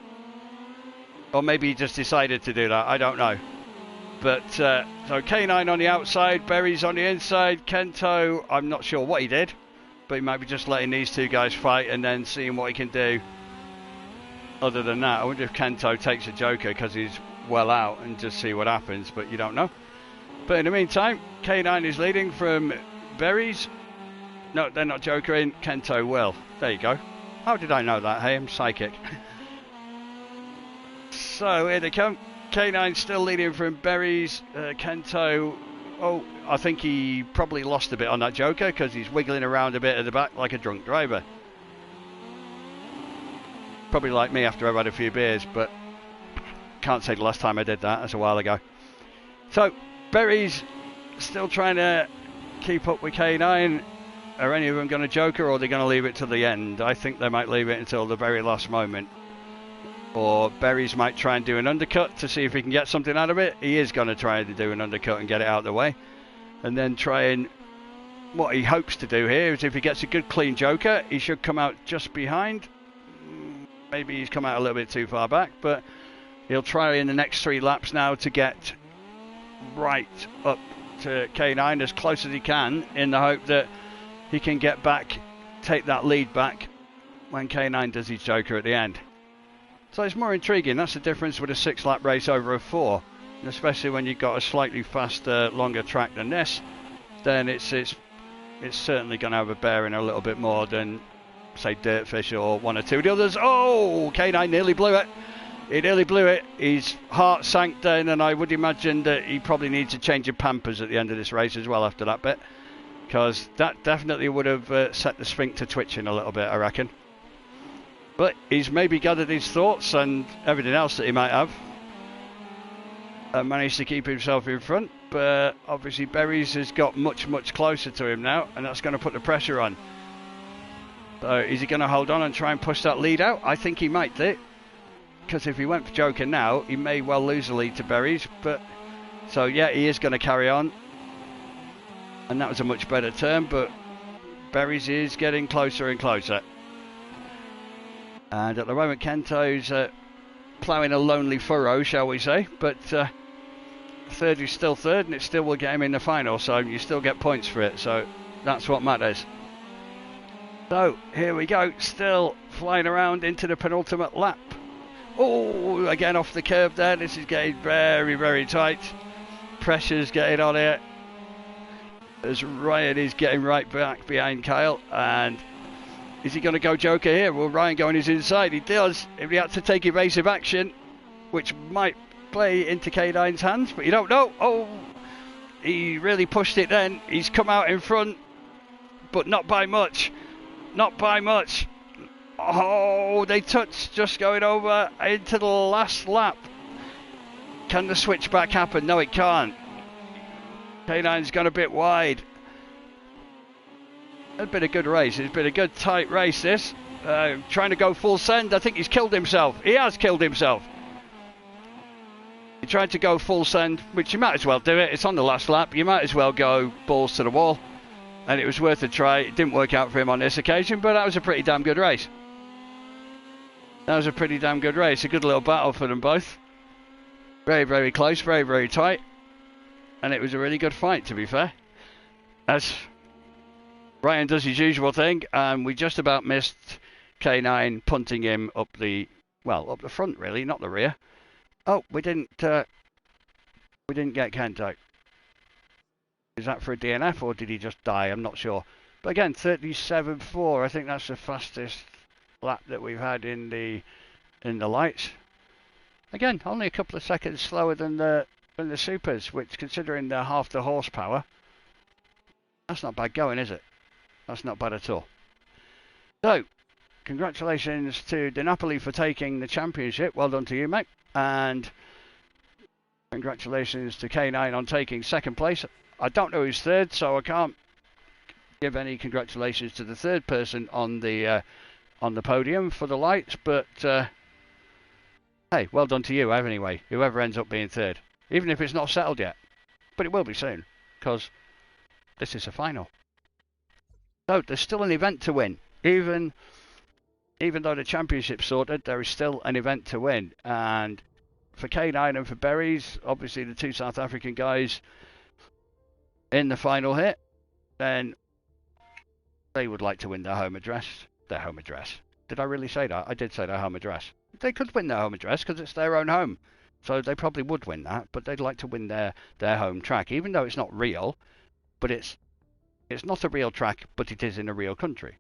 Or maybe he just decided to do that. I don't know. But, so K9 on the outside, Berries on the inside. Kento, I'm not sure what he did, but he might be just letting these 2 guys fight and then seeing what he can do. Other than that, I wonder if Kento takes a Joker because he's well out and just see what happens, but you don't know. But in the meantime, K9 is leading from Berries. No, they're not Jokering. Kento will. There you go. How did I know that? Hey, I'm psychic. So here they come. K9 still leading from Berries. Kento, oh, I think he probably lost a bit on that Joker because he's wiggling around a bit at the back like a drunk driver. Probably like me after I've had a few beers, but can't say the last time I did that. That's a while ago. So, Berries still trying to keep up with K9. Are any of them going to Joker, or are they going to leave it till the end? I think they might leave it until the very last moment. Or Berries might try and do an undercut to see if he can get something out of it. He is going to try to do an undercut and get it out of the way. And then try and... What he hopes to do here is if he gets a good clean Joker, he should come out just behind. Maybe he's come out a little bit too far back, but he'll try in the next 3 laps now to get right up to K9 as close as he can in the hope that he can get back, take that lead back when K9 does his Joker at the end. So it's more intriguing. That's the difference with a 6-lap race over a 4. And especially when you've got a slightly faster, longer track than this, then it's certainly going to have a bearing a little bit more than, say, Dirtfish or one or two of the others. Oh, K9 nearly blew it. He nearly blew it. His heart sank down, and I would imagine that he probably needs a change of pampers at the end of this race as well after that bit, because that definitely would have set the sphincter twitching a little bit, I reckon. But he's maybe gathered his thoughts and everything else that he might have and managed to keep himself in front. But obviously Berries has got much, much closer to him now, and that's going to put the pressure on. So is he going to hold on and try and push that lead out? I think he might do, because if he went for Joker now, he may well lose the lead to Berries. But so yeah, he is going to carry on. And that was a much better turn, but Berries is getting closer and closer. And at the moment, Kento's ploughing a lonely furrow, shall we say. But third is still third, and it still will get him in the final, so you still get points for it. So that's what matters. So here we go, still flying around into the penultimate lap. Oh, again off the curb there. This is getting very, very tight. Pressure's getting on here, as Ryan is getting right back behind Kyle. And is he going to go Joker here? Will Ryan go on his inside? He does. If he had to take evasive action, which might play into K9's hands, but you don't know. Oh, he really pushed it then. He's come out in front, but not by much. Not by much. Oh, they touched, just going over into the last lap. Can the switchback happen? No, it can't. K9's gone a bit wide. It's been a good race. It's been a good tight race, this. Trying to go full send. I think he's killed himself. He has killed himself. He tried to go full send, which you might as well do it. It's on the last lap. You might as well go balls to the wall. And it was worth a try. It didn't work out for him on this occasion, but that was a pretty damn good race. That was a pretty damn good race. A good little battle for them both. Very, very close. Very, very tight. And it was a really good fight, to be fair. As Ryan does his usual thing, and we just about missed K9 punting him up the front, really, not the rear. Oh, we didn't get Kento. Is that for a DNF, or did he just die? I'm not sure. But again, 37.4. I think that's the fastest lap that we've had in the lights. Again, only a couple of seconds slower than the supers, which, considering they're half the horsepower, that's not bad going, is it? That's not bad at all. So, congratulations to Di Napoli for taking the championship. Well done to you, mate. And congratulations to K9 on taking second place. I don't know who's third, so I can't give any congratulations to the third person on the podium for the lights. But hey, well done to you, anyway. Whoever ends up being third, even if it's not settled yet, but it will be soon, because this is a final. So there's still an event to win, even though the championship's sorted. There is still an event to win, and for K9 and for Berries, obviously the two South African guys in the final hit, then they would like to win their home address. Their home address. Did I really say that? I did say their home address. They could win their home address because it's their own home. So they probably would win that, but they'd like to win their home track, even though it's not real. But it's not a real track, but it is in a real country.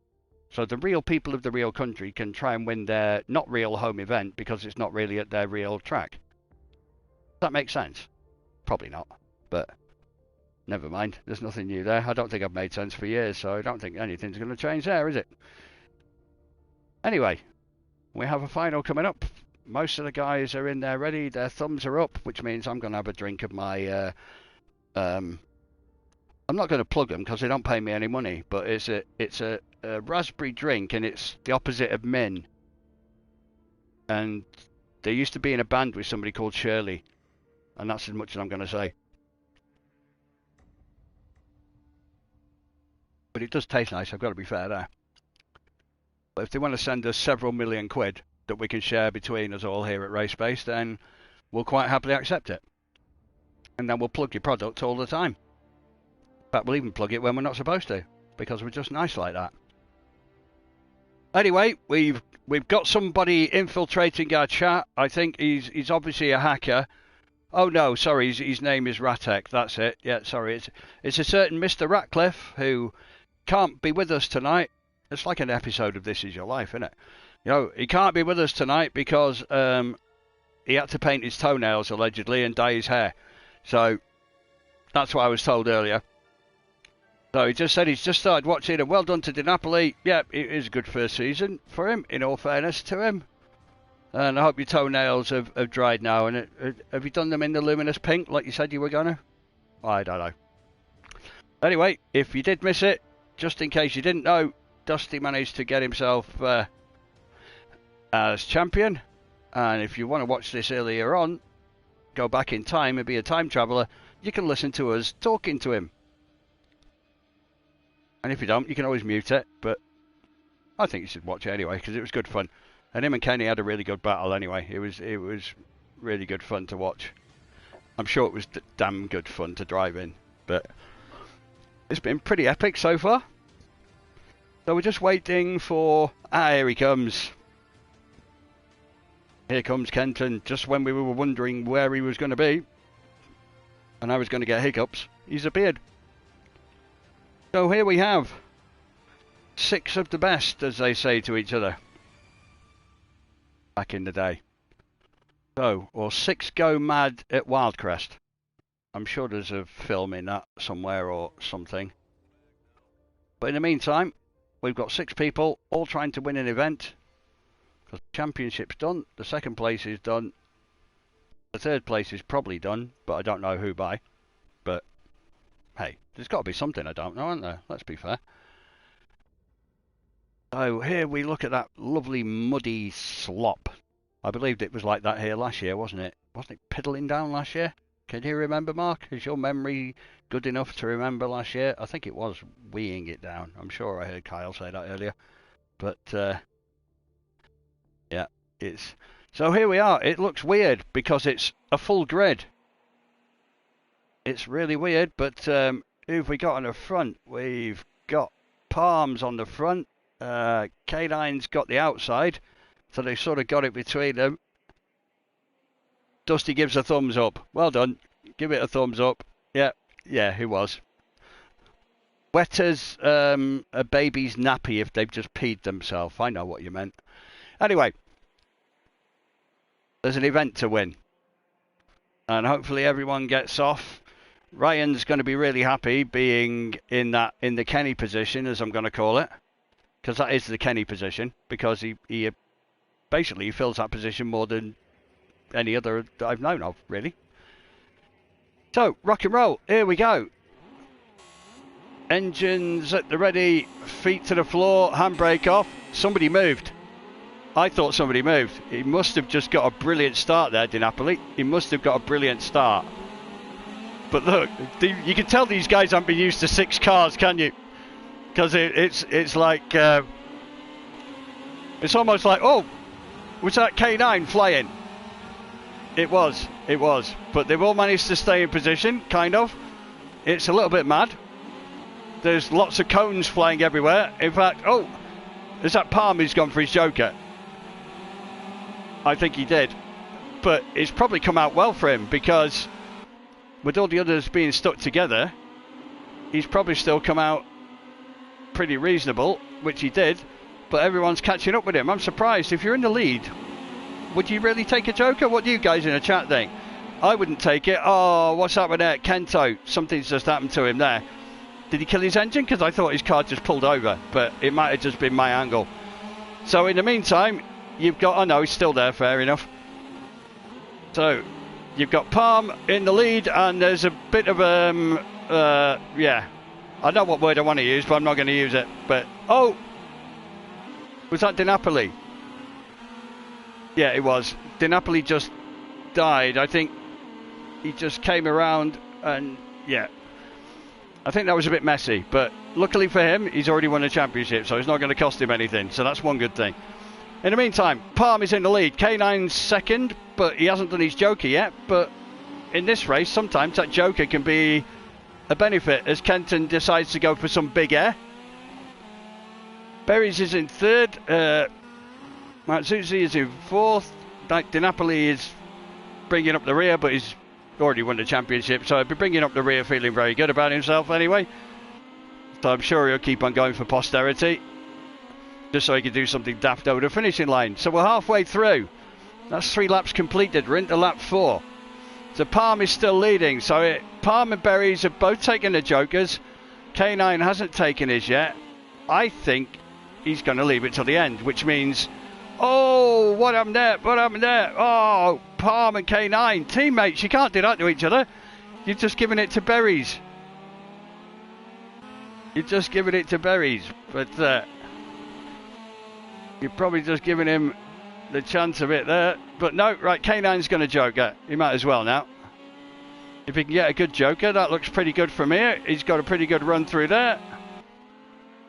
So the real people of the real country can try and win their not real home event because it's not really at their real track. Does that make sense? Probably not, but never mind. There's nothing new there. I don't think I've made sense for years, so I don't think anything's going to change there, is it? Anyway, we have a final coming up. Most of the guys are in there ready. Their thumbs are up, which means I'm going to have a drink of my... I'm not going to plug them because they don't pay me any money, but it's a raspberry drink, and it's the opposite of Min. And they used to be in a band with somebody called Shirley, and that's as much as I'm going to say. But it does taste nice, I've got to be fair there. But if they want to send us several million quid that we can share between us all here at Racebase, then we'll quite happily accept it. And then we'll plug your product all the time. In fact, we'll even plug it when we're not supposed to, because we're just nice like that. Anyway, we've got somebody infiltrating our chat. I think he's obviously a hacker. Oh no, sorry, his name is Ratek, that's it. Yeah, sorry, it's a certain Mr. Ratcliffe who can't be with us tonight. It's like an episode of This Is Your Life, isn't it? You know, he can't be with us tonight because he had to paint his toenails, allegedly, and dye his hair. So, that's what I was told earlier. So he just said he's just started watching, and well done to Di Napoli. Yeah, it is a good first season for him, in all fairness to him. And I hope your toenails have dried now. And have you done them in the luminous pink like you said you were going to? I don't know. Anyway, if you did miss it, just in case you didn't know, Dusty managed to get himself as champion. And if you want to watch this earlier on, go back in time and be a time traveller, you can listen to us talking to him. And if you don't, you can always mute it. But I think you should watch it anyway because it was good fun. And him and Kenny had a really good battle anyway. It was really good fun to watch. I'm sure it was damn good fun to drive in. But it's been pretty epic so far. So we're just waiting for... here he comes. Here comes Kenton, just when we were wondering where he was going to be. And I was going to get hiccups. He's appeared. So here we have 6 of the best, as they say to each other. Back in the day. So, or 6 go mad at Wildcrest. I'm sure there's a film in that somewhere or something. But in the meantime, we've got 6 people all trying to win an event. Because the championship's done, the 2nd place is done, the 3rd place is probably done, but I don't know who by. But hey, there's got to be something I don't know, isn't there? Let's be fair. So here we look at that lovely muddy slop. I believed it was like that here last year, wasn't it? Wasn't it piddling down last year? Can you remember, Mark? Is your memory good enough to remember last year? I think it was weeing it down. I'm sure I heard Kyle say that earlier. But yeah, it's... So here we are. It looks weird because it's a full grid. It's really weird, but who have we got on the front? We've got Palms on the front. K9's got the outside, so they sort of got it between them. Dusty gives a thumbs up. Well done. Give it a thumbs up. Yeah, he was. Wet as a baby's nappy if they've just peed themselves. I know what you meant. Anyway, there's an event to win. And hopefully everyone gets off. Ryan's going to be really happy being in the Kenny position, as I'm going to call it. Because that is the Kenny position. Because he basically fills that position more than any other that I've known of, really. So, rock and roll. Here we go. Engines at the ready. Feet to the floor. Handbrake off. Somebody moved. I thought somebody moved. He must have just got a brilliant start there, Di Napoli. He must have got a brilliant start. But look, you can tell these guys haven't been used to 6 cars, can you? Because it's like... it's almost like, oh, was that K9 flying? It was. But they've all managed to stay in position, kind of. It's a little bit mad. There's lots of cones flying everywhere. In fact, oh, is that Palm who's gone for his Joker? I think he did. But it's probably come out well for him because with all the others being stuck together, he's probably still come out pretty reasonable, which he did. But everyone's catching up with him. I'm surprised. If you're in the lead, would you really take a Joker? What do you guys in the chat think? I wouldn't take it. Oh, what's happened there? Kento, something's just happened to him there. Did he kill his engine? Because I thought his car just pulled over, but it might have just been my angle. So in the meantime, you've got... Oh no, he's still there, fair enough. So, you've got Palm in the lead, and there's a bit of yeah. I know what word I want to use, but I'm not going to use it. But, oh! Was that Di Napoli? Yeah, it was. Di Napoli just died. I think he just came around and, yeah. I think that was a bit messy, but luckily for him, he's already won a championship, so it's not going to cost him anything. So that's one good thing. In the meantime, Palm is in the lead. K9's second, but he hasn't done his Joker yet. But in this race, sometimes that Joker can be a benefit as Kenton decides to go for some big air. Berries is in third. Matsuzzi is in fourth. Di Napoli is bringing up the rear, but he's already won the championship, so he'll be bringing up the rear feeling very good about himself anyway. So I'm sure he'll keep on going for posterity, just so he can do something daft over the finishing line. So we're halfway through. That's 3 laps completed. We're into lap 4. So Palm is still leading. So Palm and Berries have both taken the Jokers. K9 hasn't taken his yet. I think he's going to leave it till the end, which means... Oh, what happened there? What happened there? Oh, Palm and K9. Teammates, you can't do that to each other. You're just giving it to Berries. You're just giving it to Berries. But you're probably just giving him the chance of it there. But no, right, K9's going to Joker. He might as well now. If he can get a good Joker, that looks pretty good from here. He's got a pretty good run through there.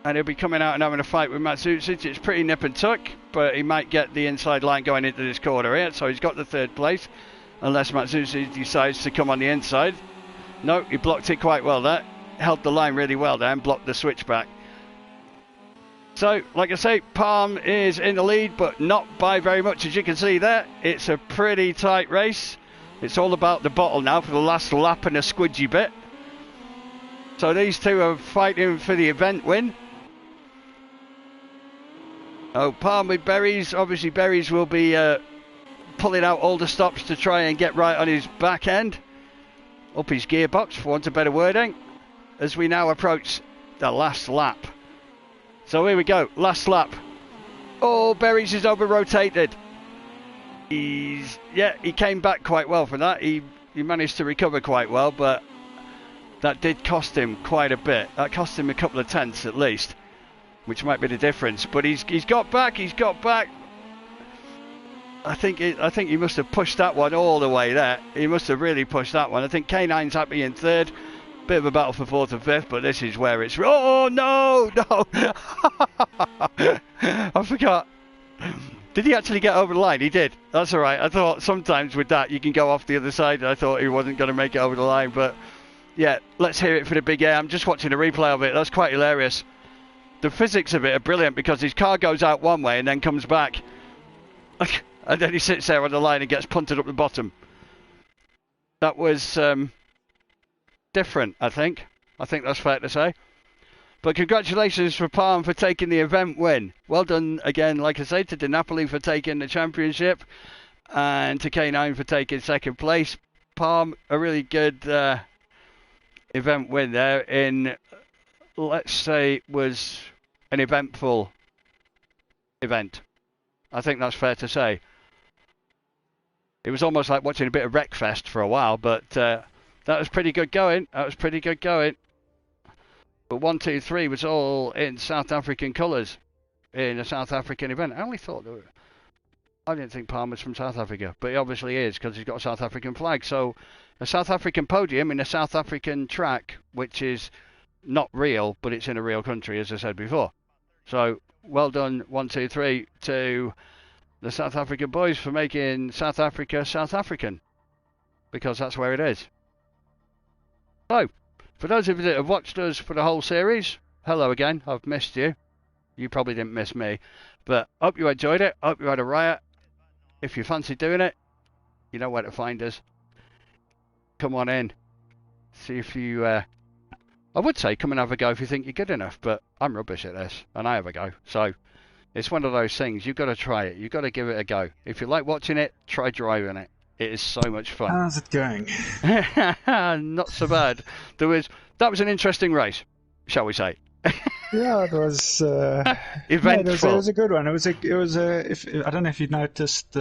and he'll be coming out and having a fight with Matsucic. It's pretty nip and tuck, but he might get the inside line going into this corner here, so he's got the third place, unless Matsucic decides to come on the inside. No, he blocked it quite well there, held the line really well there and blocked the switchback. So, like I say, Palm is in the lead, but not by very much, as you can see there. It's a pretty tight race. It's all about the bottle now for the last lap and a squidgy bit. So these two are fighting for the event win. Oh, Palm with Berries. Obviously, Berries will be pulling out all the stops to try and get right on his back end. Up his gearbox, for want of better wording. As we now approach the last lap. So here we go, last lap. Oh, Berries is over-rotated. He came back quite well from that. He managed to recover quite well, but that did cost him quite a bit. That cost him a couple of tenths at least, which might be the difference. But he's got back. I think he must have pushed that one all the way there. He must have really pushed that one. I think K9's happy in third. Bit of a battle for fourth and fifth, but this is where it's... Oh, no! I forgot. Did he actually get over the line? He did. That's all right. I thought sometimes with that you can go off the other side. I thought he wasn't going to make it over the line, but yeah, let's hear it for the big air. I'm just watching a replay of it. That's quite hilarious. The physics of it are brilliant because his car goes out one way and then comes back. And then he sits there on the line and gets punted up the bottom. That was... different, I think that's fair to say. But congratulations for Palm for taking the event win. Well done again, like I say, to Di Napoli for taking the championship and to K9 for taking second place. Palm, a really good event win there in, let's say, was an eventful event. I think that's fair to say. It was almost like watching a bit of Wreckfest for a while, but that was pretty good going. But 1, 2, 3 was all in South African colours in a South African event. I didn't think Palm was from South Africa, but he obviously is because he's got a South African flag. So a South African podium in a South African track, which is not real, but it's in a real country, as I said before. So well done, 1, 2, 3 to the South African boys for making South Africa South African, because that's where it is. So, for those of you that have watched us for the whole series, hello again, I've missed you. You probably didn't miss me, but hope you enjoyed it, hope you had a riot. If you fancy doing it, you know where to find us. Come on in, see if you, I would say come and have a go if you think you're good enough, but I'm rubbish at this, and I have a go. So, it's one of those things, you've got to try it, you've got to give it a go. If you like watching it, try driving it. It is so much fun. How's it going? Not so bad. That was an interesting race, shall we say? Yeah, it was eventful. It was a good one. It was I don't know if you noticed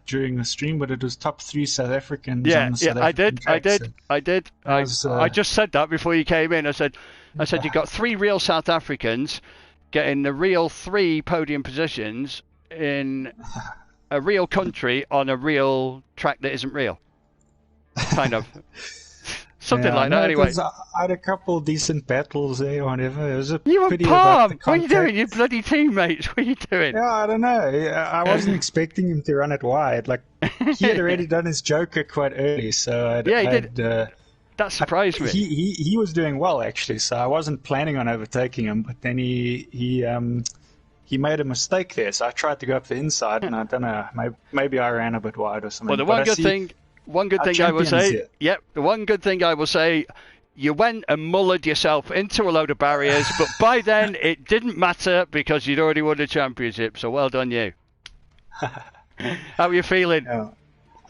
during the stream, but it was top 3 South Africans. Yeah, on the South African tracks. I did. I just said that before you came in. I said you got 3 real South Africans getting the real 3 podium positions in a real country on a real track that isn't real, kind of. Something like that, anyway. I had a couple decent battles there or whatever. It was a you pity were about the Palm! What are you doing? You bloody teammates! What are you doing? Yeah, I don't know. I wasn't expecting him to run it wide. Like, he had already done his Joker quite early, so he did. That surprised me. He was doing well, actually, so I wasn't planning on overtaking him, but then he made a mistake there, so I tried to go up the inside, and I don't know, maybe I ran a bit wide or something. Well, the one good thing I will say, the one good thing I will say, you went and mullered yourself into a load of barriers, but by then it didn't matter because you'd already won the championship. So well done, you. How are you feeling? Yeah.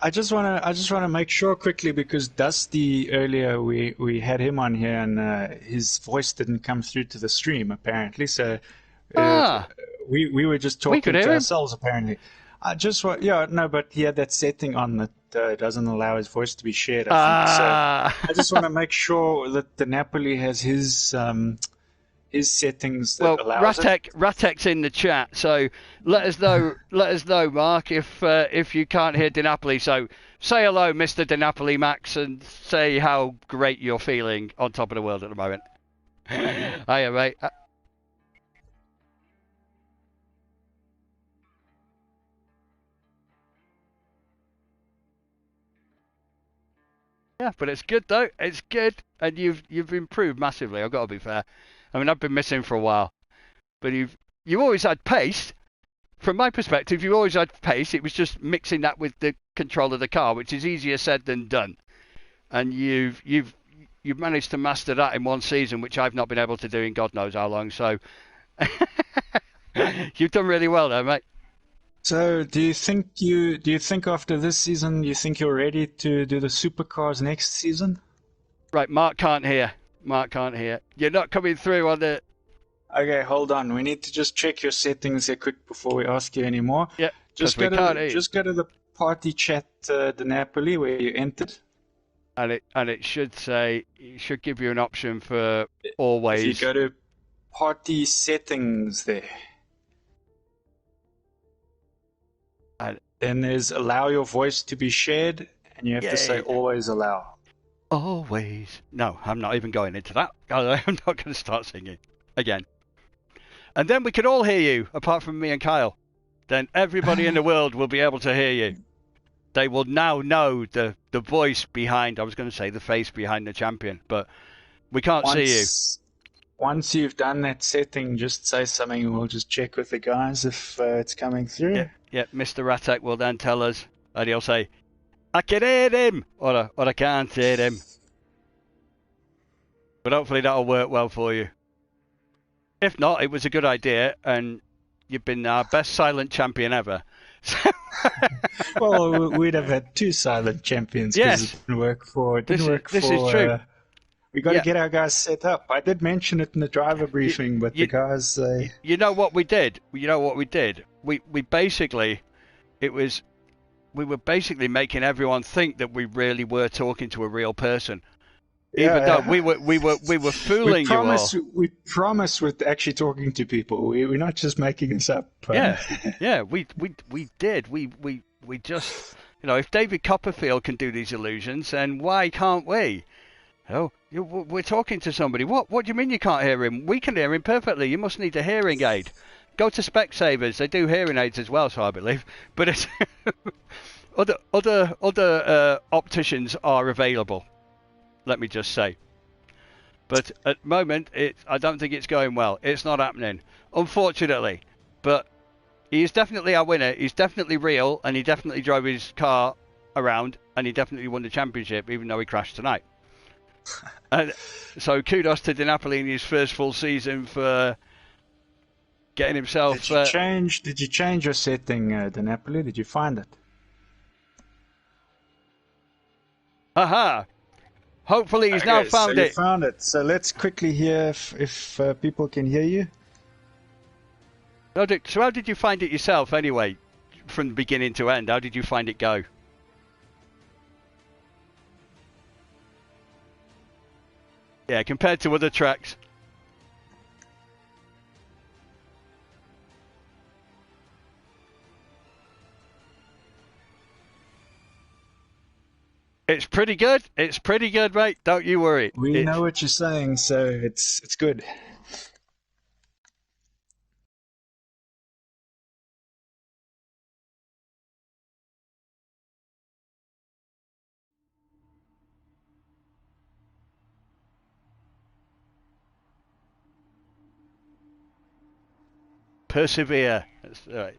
I just want to make sure quickly, because Dusty earlier we had him on here and his voice didn't come through to the stream apparently. So we were just talking to ourselves apparently. I just want, but he had that setting on that doesn't allow his voice to be shared, I think. So I just want to make sure that Di Napoli has his settings that allows it. Ratek's in the chat, so let us know, Mark, if you can't hear Di Napoli. So say hello, Mr. Di Napoli, Max, and say how great you're feeling on top of the world at the moment. Hiya, mate. Yeah, but it's good though. It's good, and you've improved massively. I've got to be fair. I mean, I've been missing for a while, but you've always had pace. From my perspective, you always had pace. It was just mixing that with the control of the car, which is easier said than done. And you've managed to master that in one season, which I've not been able to do in God knows how long. So you've done really well there, mate. So, do you think after this season, you think you're ready to do the supercars next season? Right, Mark can't hear. Mark can't hear. You're not coming through on the. Okay, hold on. We need to just check your settings here quick before we ask you any more. Yeah, Just because we can't hear. just go to the party chat, the Napoli, where you entered. And it should give you an option for always. If you go to party settings there. And then there's allow your voice to be shared, and you have to say always allow. Always. No, I'm not even going into that. I'm not going to start singing again. And then we can all hear you, apart from me and Kyle. Then everybody in the world will be able to hear you. They will now know the voice behind, I was going to say the face behind the champion, but we can't see you. Once you've done that setting, just say something and we'll just check with the guys if it's coming through. Yeah, Mr. Ratek will then tell us, and he'll say, I can hear him, or I can't hear him. But hopefully that'll work well for you. If not, it was a good idea, and you've been our best silent champion ever. Well, we'd have had two silent champions because it didn't work for. This is true. We got to get our guys set up. I did mention it in the driver briefing, but the guys. You know what we did? We basically, we were basically making everyone think that we really were talking to a real person. Even though we were fooling you all. We promise we're actually talking to people. We're not just making this up. Yeah, we did. We just, if David Copperfield can do these illusions, then why can't we? Oh, we're talking to somebody. What do you mean you can't hear him? We can hear him perfectly. You must need a hearing aid. Go to Specsavers. They do hearing aids as well, so I believe. But it's other opticians are available. Let me just say. But at the moment, I don't think it's going well. It's not happening, unfortunately. But he is definitely our winner. He's definitely real, and he definitely drove his car around, and he definitely won the championship, even though he crashed tonight. And so kudos to Di Napoli in his first full season for getting himself. Did you change your setting, Di Napoli? Did you find it? Aha! Hopefully he's now found it. Found it. So let's quickly hear if people can hear you. So how did you find it yourself anyway, from beginning to end? How did you find it go? Yeah, compared to other tracks. It's pretty good. It's pretty good, mate. Don't you worry. We know what you're saying, so it's good. Persevere. That's right.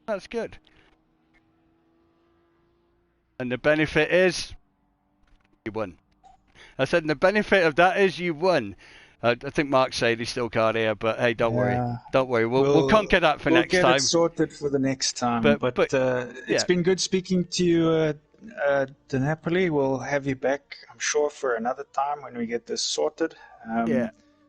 That's good. And the benefit is you won. I said, and the benefit of that is you won. I think Mark said he still can't hear, but hey, don't worry. Don't worry. We'll conquer that for next time. We'll get it sorted for the next time. But it's been good speaking to you, Di Napoli. We'll have you back, I'm sure, for another time when we get this sorted.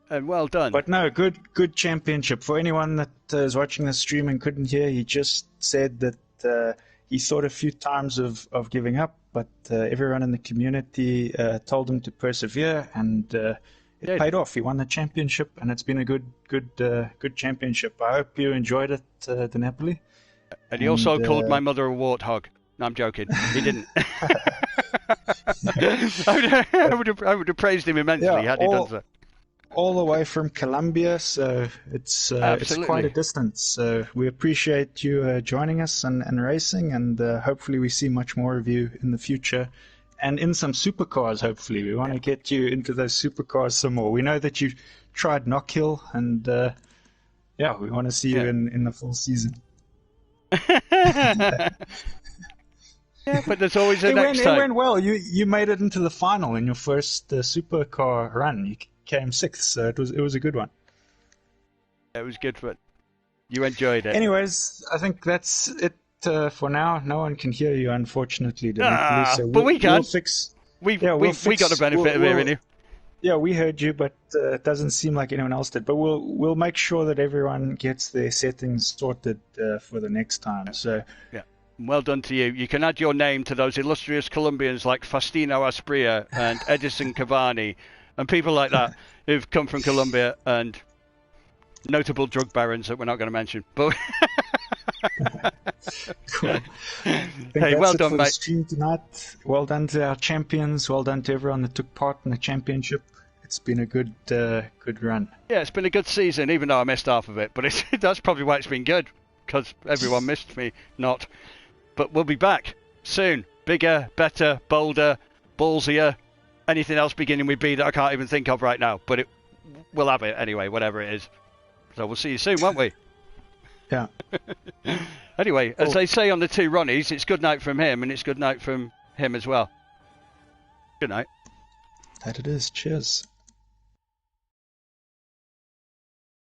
And well done. But no, good championship. For anyone that is watching the stream and couldn't hear, he just said that he thought a few times of giving up, but everyone in the community told him to persevere, and it paid off. He won the championship, and it's been a good championship. I hope you enjoyed it, Di Napoli. And he also called my mother a warthog. No, I'm joking. He didn't. I would have praised him immensely had he done so. all the way from Colombia, so it's quite a distance. So we appreciate you joining us and racing, and hopefully we see much more of you in the future. And in some supercars, hopefully. We want to get you into those supercars some more. We know that you tried Knockhill, and we want to see you in the full season. Yeah, but there's always a next time. It went well. You made it into the final in your first supercar run. You came 6th, so it was a good one. It was good, but you enjoyed it. Anyways, I think that's it for now. No one can hear you, unfortunately. So but we can. We got the benefit of hearing you. Yeah, we heard you, but it doesn't seem like anyone else did. But we'll make sure that everyone gets their settings sorted for the next time. So yeah. Well done to you. You can add your name to those illustrious Colombians like Faustino Asprilla and Edison Cavani and people like that who've come from Colombia, and notable drug barons that we're not going to mention. But cool. Hey, well done, mate. Stream tonight. Well done to our champions. Well done to everyone that took part in the championship. It's been a good run. Yeah, it's been a good season, even though I missed half of it. But that's probably why it's been good, because everyone missed me not. But we'll be back soon. Bigger, better, bolder, ballsier. Anything else beginning with B that I can't even think of right now. But we'll have it anyway, whatever it is. So we'll see you soon, won't we? Yeah. Anyway, as they say on the two Ronnies, it's good night from him, and it's good night from him as well. Good night. That it is. Cheers.